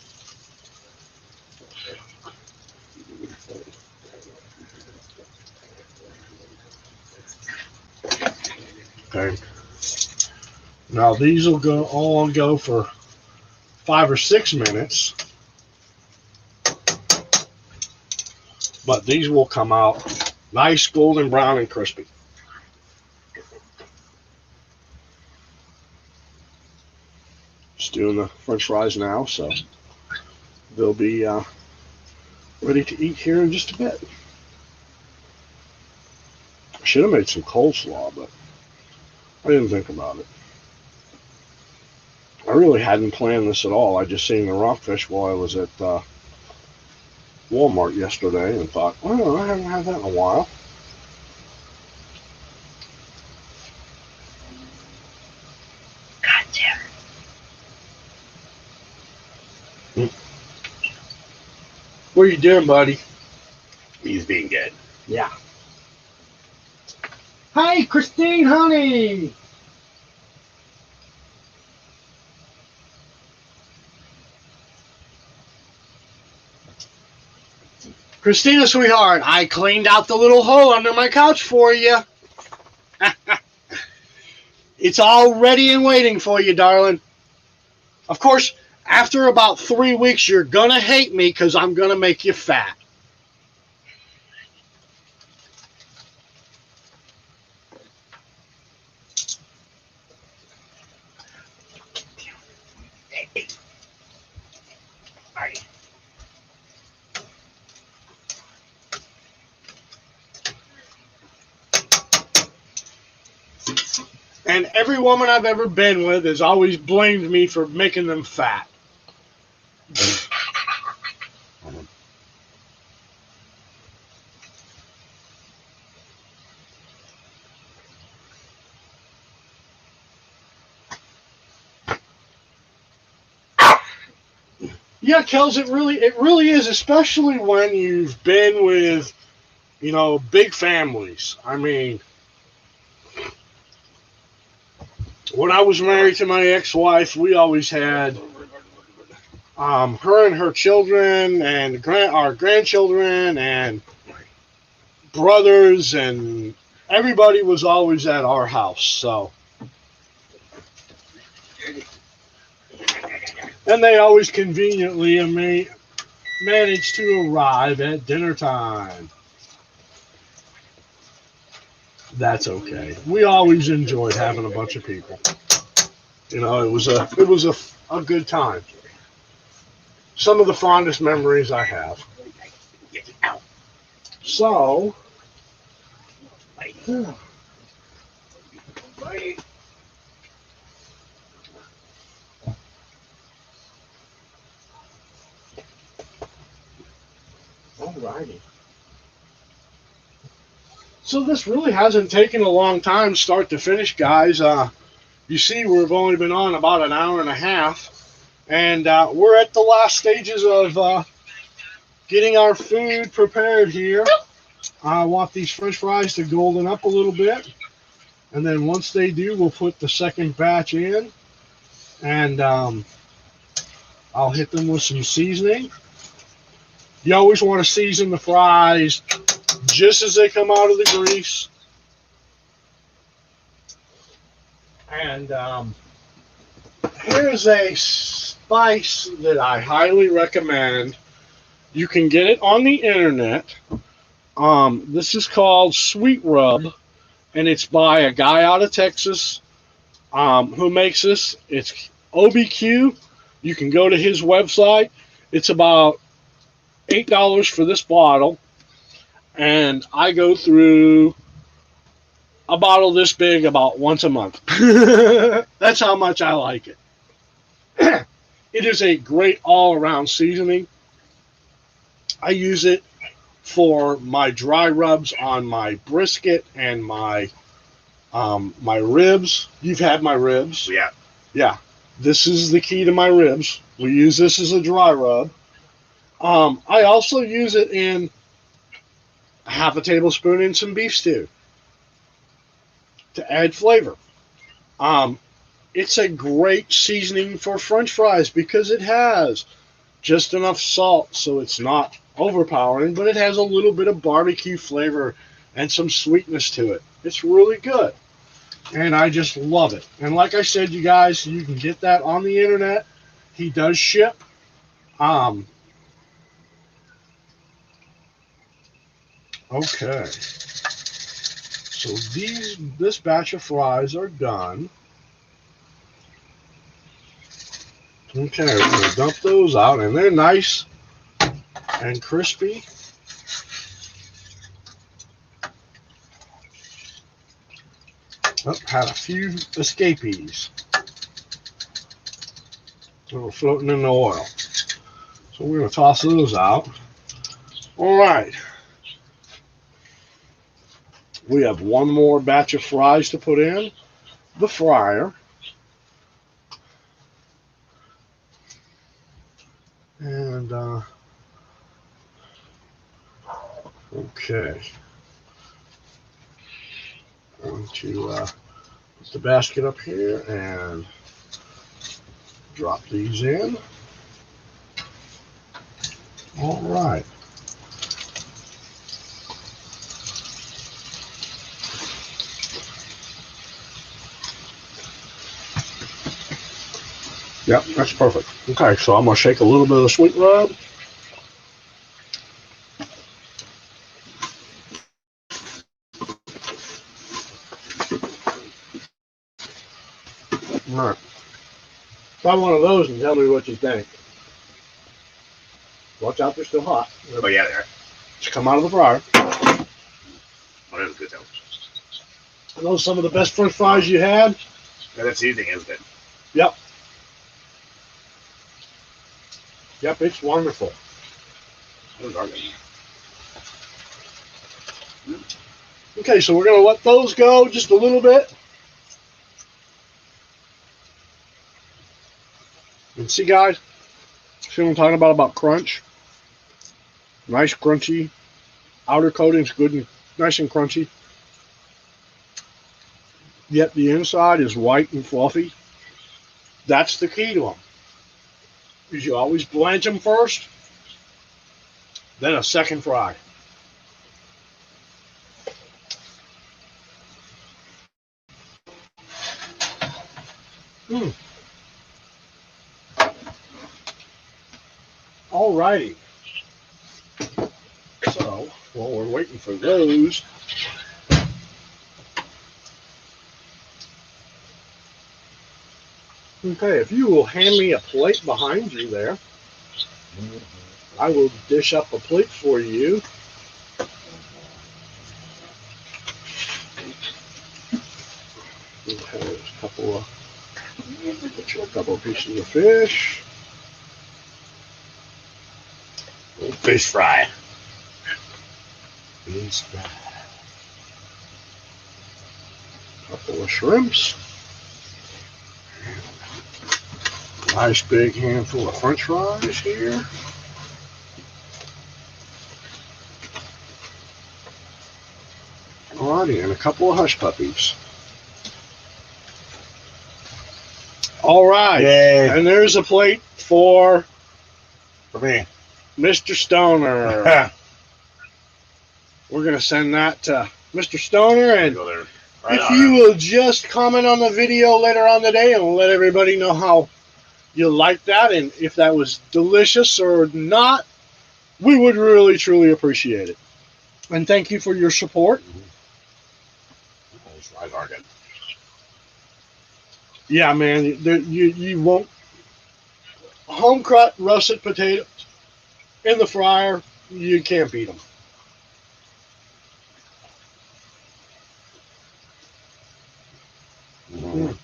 Okay. Now these will all go for 5 or 6 minutes. But these will come out nice golden brown and crispy. Just doing the French fries now, so they'll be ready to eat here in just a bit. I should have made some coleslaw, but I didn't think about it. I really hadn't planned this at all. I just seen the rockfish while I was at Walmart yesterday and thought, oh, I haven't had that in a while. Gotcha. What are you doing, buddy? He's being good. Yeah. Hi, Christine, honey. Christina, sweetheart, I cleaned out the little hole under my couch for you. It's all ready and waiting for you, darling. Of course, after about 3 weeks, you're going to hate me because I'm going to make you fat. Hey. Marty. And every woman I've ever been with has always blamed me for making them fat. Yeah, Kels, it really is, especially when you've been with, big families. I mean, when I was married to my ex-wife, we always had her and her children and our grandchildren and brothers, and everybody was always at our house. So, and they always conveniently managed to arrive at dinner time. That's okay. We always enjoyed having a bunch of people. It was a good time. Some of the fondest memories I have. So, alrighty. So this really hasn't taken a long time start to finish, guys. You see, we've only been on about an hour and a half, and we're at the last stages of getting our food prepared here. I want these French fries to golden up a little bit, and then once they do, we'll put the second batch in, and I'll hit them with some seasoning. You always want to season the fries just as they come out of the grease. And here's a spice that I highly recommend You can get it on the internet. This is called Sweet Rub, and it's by a guy out of Texas who makes this. It's OBQ. You can go to his website. It's about $8 for this bottle, and I go through a bottle this big about once a month. That's how much I like it. It is a great all-around seasoning. I use it for my dry rubs on my brisket and my ribs. You've had my ribs. Yeah. Yeah. This is the key to my ribs. We use this as a dry rub. I also use it in half a tablespoon in some beef stew to add flavor. It's a great seasoning for French fries because it has just enough salt so it's not overpowering, but it has a little bit of barbecue flavor and some sweetness to it. It's really good, and I just love it. And like I said, you guys, you can get that on the internet. He does ship. Okay, so this batch of fries are done. Okay, we're going to dump those out, and they're nice and crispy. Oh, had a few escapees. They were floating in the oil. So we're going to toss those out. All right. We have one more batch of fries to put in the fryer. And, okay. I'm going to put the basket up here and drop these in. All right. Yep, that's perfect. Okay, so I'm going to shake a little bit of the sweet rub. All right. Try one of those and tell me what you think. Watch out, they're still hot. Oh, yeah, they are. Just come out of the fryer. Oh, that was good, though. Are those some of the best French fries you had? Yeah, that seasoning is good. Yep. Yep, it's wonderful. Those are good. Okay, so we're going to let those go just a little bit. And see, guys, see what I'm talking about crunch? Nice crunchy. Outer coating's good and nice and crunchy. Yet the inside is white and fluffy. That's the key to them. Is you always blanch them first, then a second fry. Alrighty. So, while we're waiting for those, okay, if you will hand me a plate behind you there, I will dish up a plate for you. Okay, there's a couple of pieces of fish. Fish fry. Fish fry. Couple of shrimps. Nice big handful of French fries here. Alrighty, and a couple of hush puppies. All right, Yay. And there's a plate for me, Mr. Stoner. We're gonna send that to Mr. Stoner, and if you will just comment on the video later on today and let everybody know how you like that and if that was delicious or not, we would really, truly appreciate it. And thank you for your support. Those fries are good. Yeah, man, you won't home cut russet potatoes in the fryer. You can't beat them. Mm.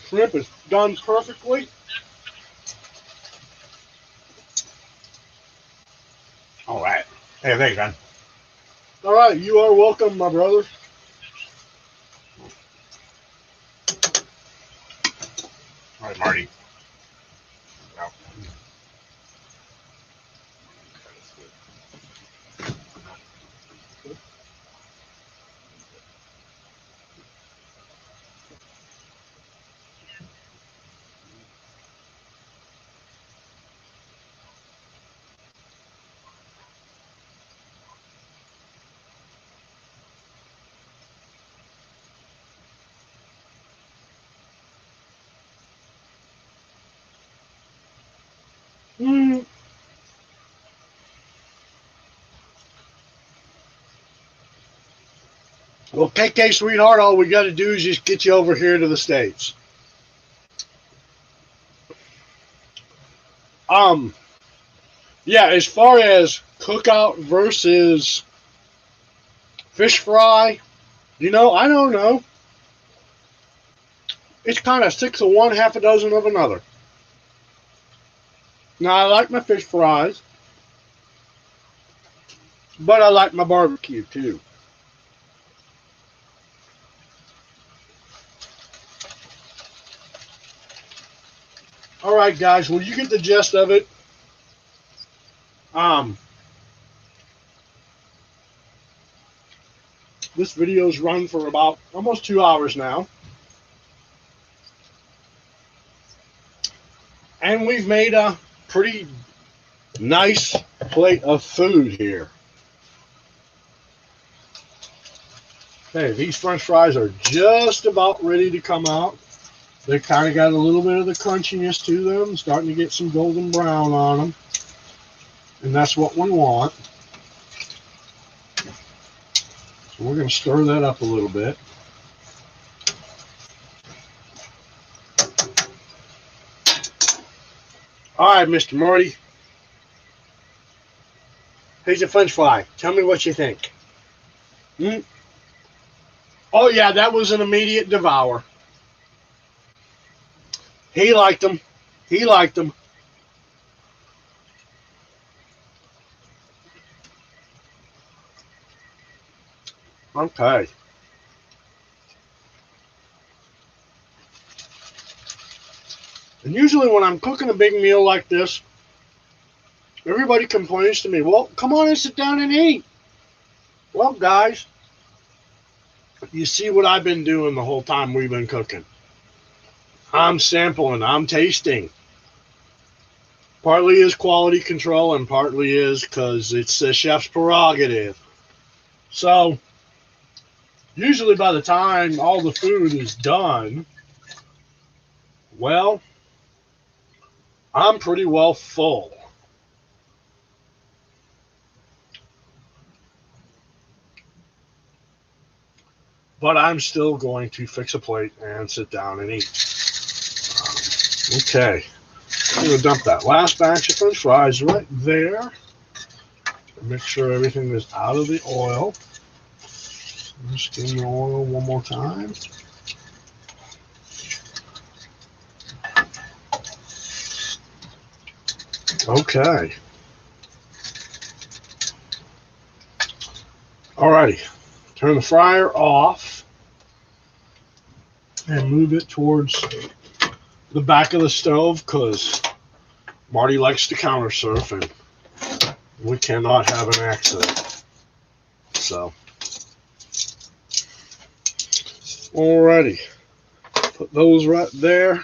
Shrimp is done perfectly. All right. Hey, thanks, man. All right, you are welcome, my brother. All right, Marty. Well, Mm. Well, KK, sweetheart, all we got to do is just get you over here to the States. Um, yeah, as far as cookout versus fish fry, I don't know. It's kind of six of one, half a dozen of another. Now, I like my fish fries, but I like my barbecue too. All right, guys, well, you get the gist of it. Um, this video's run for about almost 2 hours now. And we've made a pretty nice plate of food here. Hey, these french fries are just about ready to come out. They kind of got a little bit of the crunchiness to them, starting to get some golden brown on them. And that's what we want. So we're going to stir that up a little bit. All right, Mr. Marty. Here's a french fry. Tell me what you think. Hmm? Oh, yeah, that was an immediate devour. He liked them. He liked them. Okay. And usually when I'm cooking a big meal like this, everybody complains to me, well, come on and sit down and eat. Well, guys, you see what I've been doing the whole time we've been cooking. I'm sampling, I'm tasting. Partly is quality control and partly is because it's the chef's prerogative. So, usually by the time all the food is done, well, I'm pretty well full. But I'm still going to fix a plate and sit down and eat. Okay. I'm going to dump that last batch of french fries right there. Make sure everything is out of the oil. Just in the oil one more time. Okay. Alrighty. Turn the fryer off and move it towards the back of the stove because Marty likes to counter surf and we cannot have an accident. So, alrighty. Put those right there.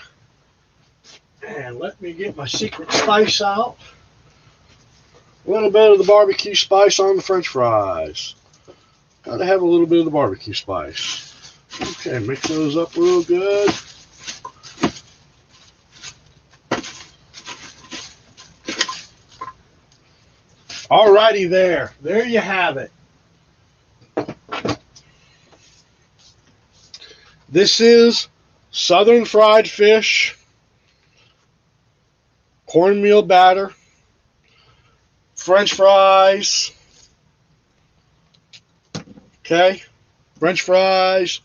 And let me get my secret spice out. A little bit of the barbecue spice on the french fries. Gotta have a little bit of the barbecue spice. Okay, mix those up real good. Alrighty there. There you have it. This is southern fried fish, cornmeal batter, French fries. Okay? French fries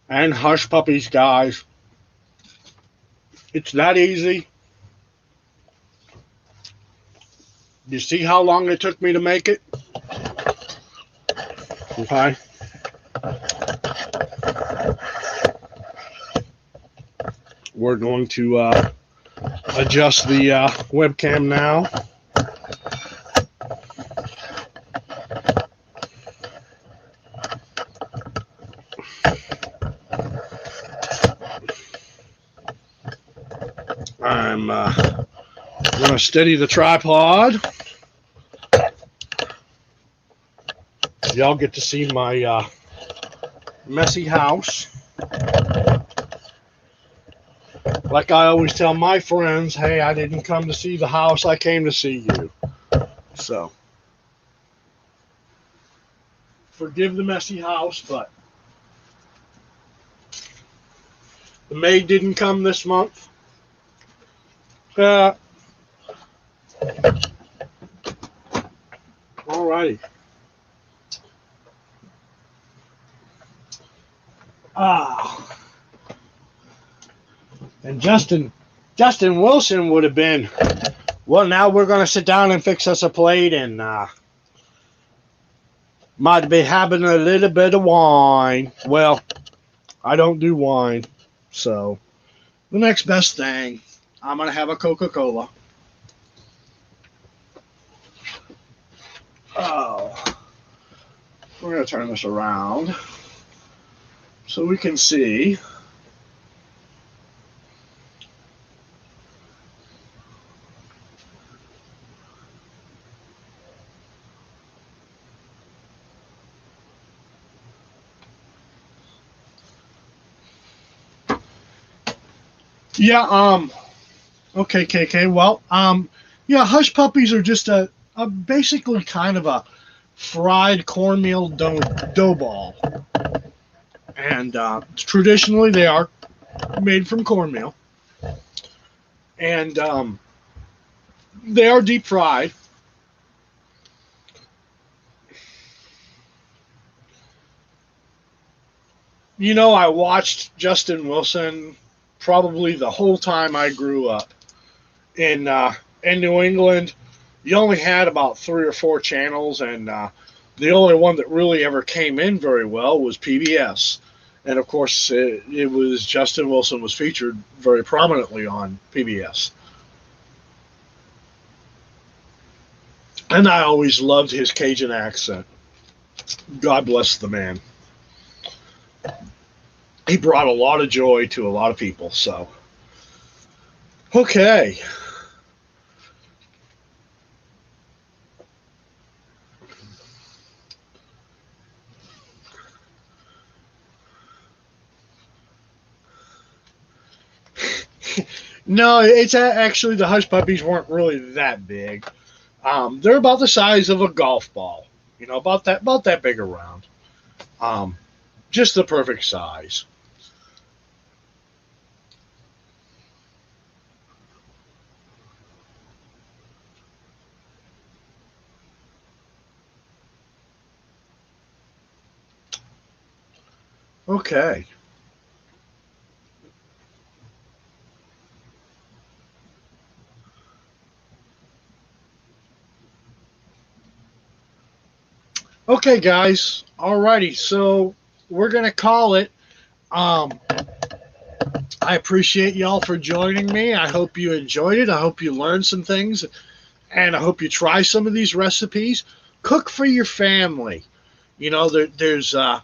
and hush puppies, guys. It's that easy. You see how long it took me to make it? Okay. We're going to adjust the webcam now. I'm going to steady the tripod. Y'all get to see my messy house. Like I always tell my friends, hey, I didn't come to see the house, I came to see you. So, forgive the messy house, but the maid didn't come this month. Alrighty. And Justin Wilson would have been, well, now we're going to sit down and fix us a plate and might be having a little bit of wine. Well, I don't do wine, so the next best thing, I'm going to have a Coca-Cola. Oh, we're going to turn this around so we can see. Yeah, okay, KK. Well, yeah, hush puppies are just a basically kind of a fried cornmeal dough ball. And traditionally they are made from cornmeal. And they are deep fried. You know, I watched Justin Wilson probably the whole time I grew up in New England. You only had about 3 or 4 channels, and the only one that really ever came in very well was PBS. And of course, it was Justin Wilson was featured very prominently on PBS. And I always loved his Cajun accent. God bless the man. He brought a lot of joy to a lot of people. So, okay. No, it's actually the hush puppies weren't really that big. They're about the size of a golf ball. You know, about that big around. Just the perfect size. Okay. Okay, guys. Alrighty. So we're gonna call it. I appreciate y'all for joining me. I hope you enjoyed it. I hope you learned some things, and I hope you try some of these recipes. Cook for your family. You know, there's old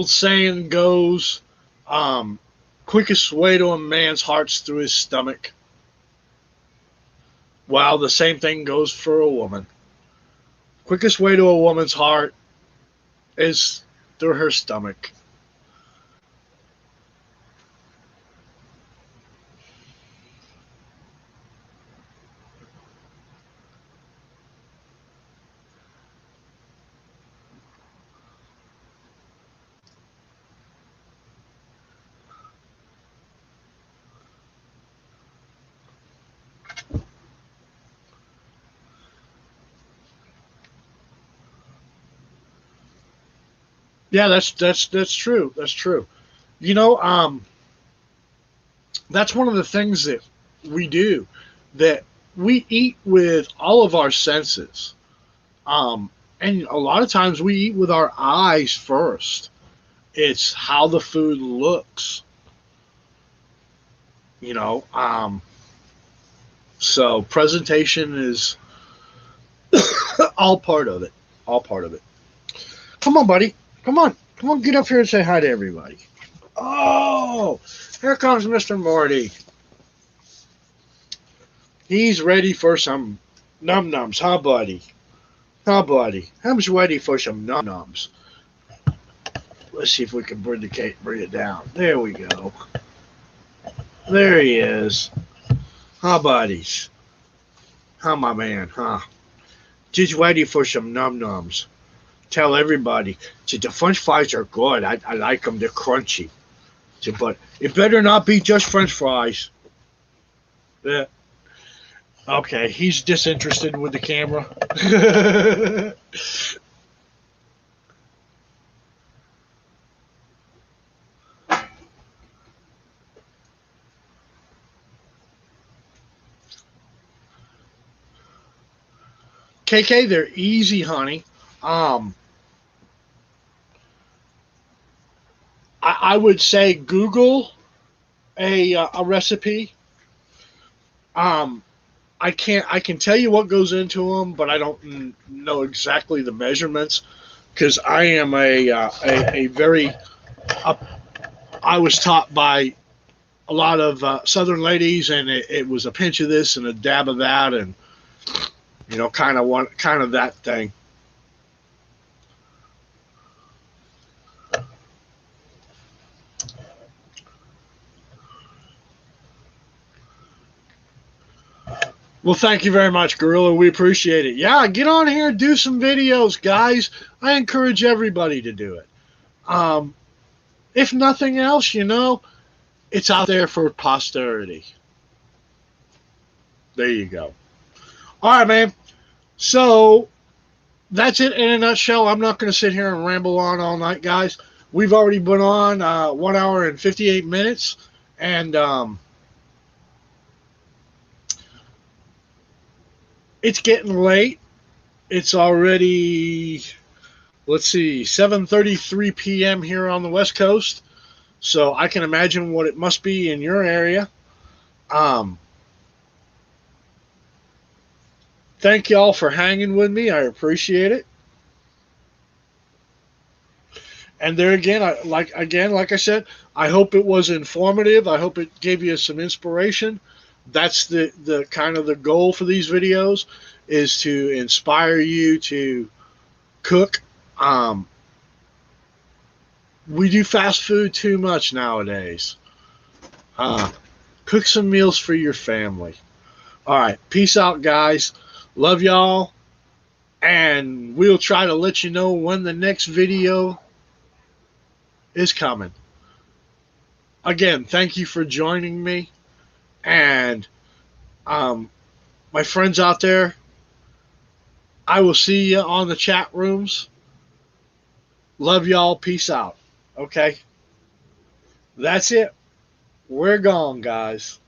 saying goes, quickest way to a man's heart's through his stomach. Well, the same thing goes for a woman. Quickest way to a woman's heart is through her stomach. Yeah, that's true. That's true. You know, that's one of the things that we do, that we eat with all of our senses. And a lot of times we eat with our eyes first. It's how the food looks, you know. So presentation is all part of it. All part of it. Come on, buddy. Come on. Come on, get up here and say hi to everybody. Oh, here comes Mr. Marty. He's ready for some num nums, huh, buddy? Huh, buddy? Him's ready for some num nums. Let's see if we can bring it down. There we go. There he is. Huh, buddies? Huh, my man? Huh? Just ready for some num nums. Tell everybody the French fries are good. I like them. They're crunchy. But it better not be just French fries. Yeah. Okay, he's disinterested with the camera. KK, they're easy, honey. Um, I would say Google a recipe. Um, I can tell you what goes into them, but I don't know exactly the measurements because I am a very I was taught by a lot of Southern ladies, and it was a pinch of this and a dab of that, and kind of that thing. Well, thank you very much, Gorilla. We appreciate it. Yeah, get on here and do some videos, guys. I encourage everybody to do it. Um, if nothing else, it's out there for posterity. There you go. All right, man. So that's it in a nutshell. I'm not going to sit here and ramble on all night, guys. We've already been on 1 hour and 58 minutes, and it's getting late. It's already, let's see, 7:33 p.m. here on the West Coast. So I can imagine what it must be in your area. Um, Thank y'all for hanging with me. I appreciate it. And there again, like I said, I hope it was informative. I hope it gave you some inspiration. That's the kind of the goal for these videos, is to inspire you to cook. Um, we do fast food too much nowadays. Uh, Cook some meals for your family. All right, peace out, guys. Love y'all, and we'll try to let you know when the next video is coming. Again, thank you for joining me, and my friends out there, I will see you on the chat rooms. Love y'all. Peace out. Okay? That's it. We're gone, guys.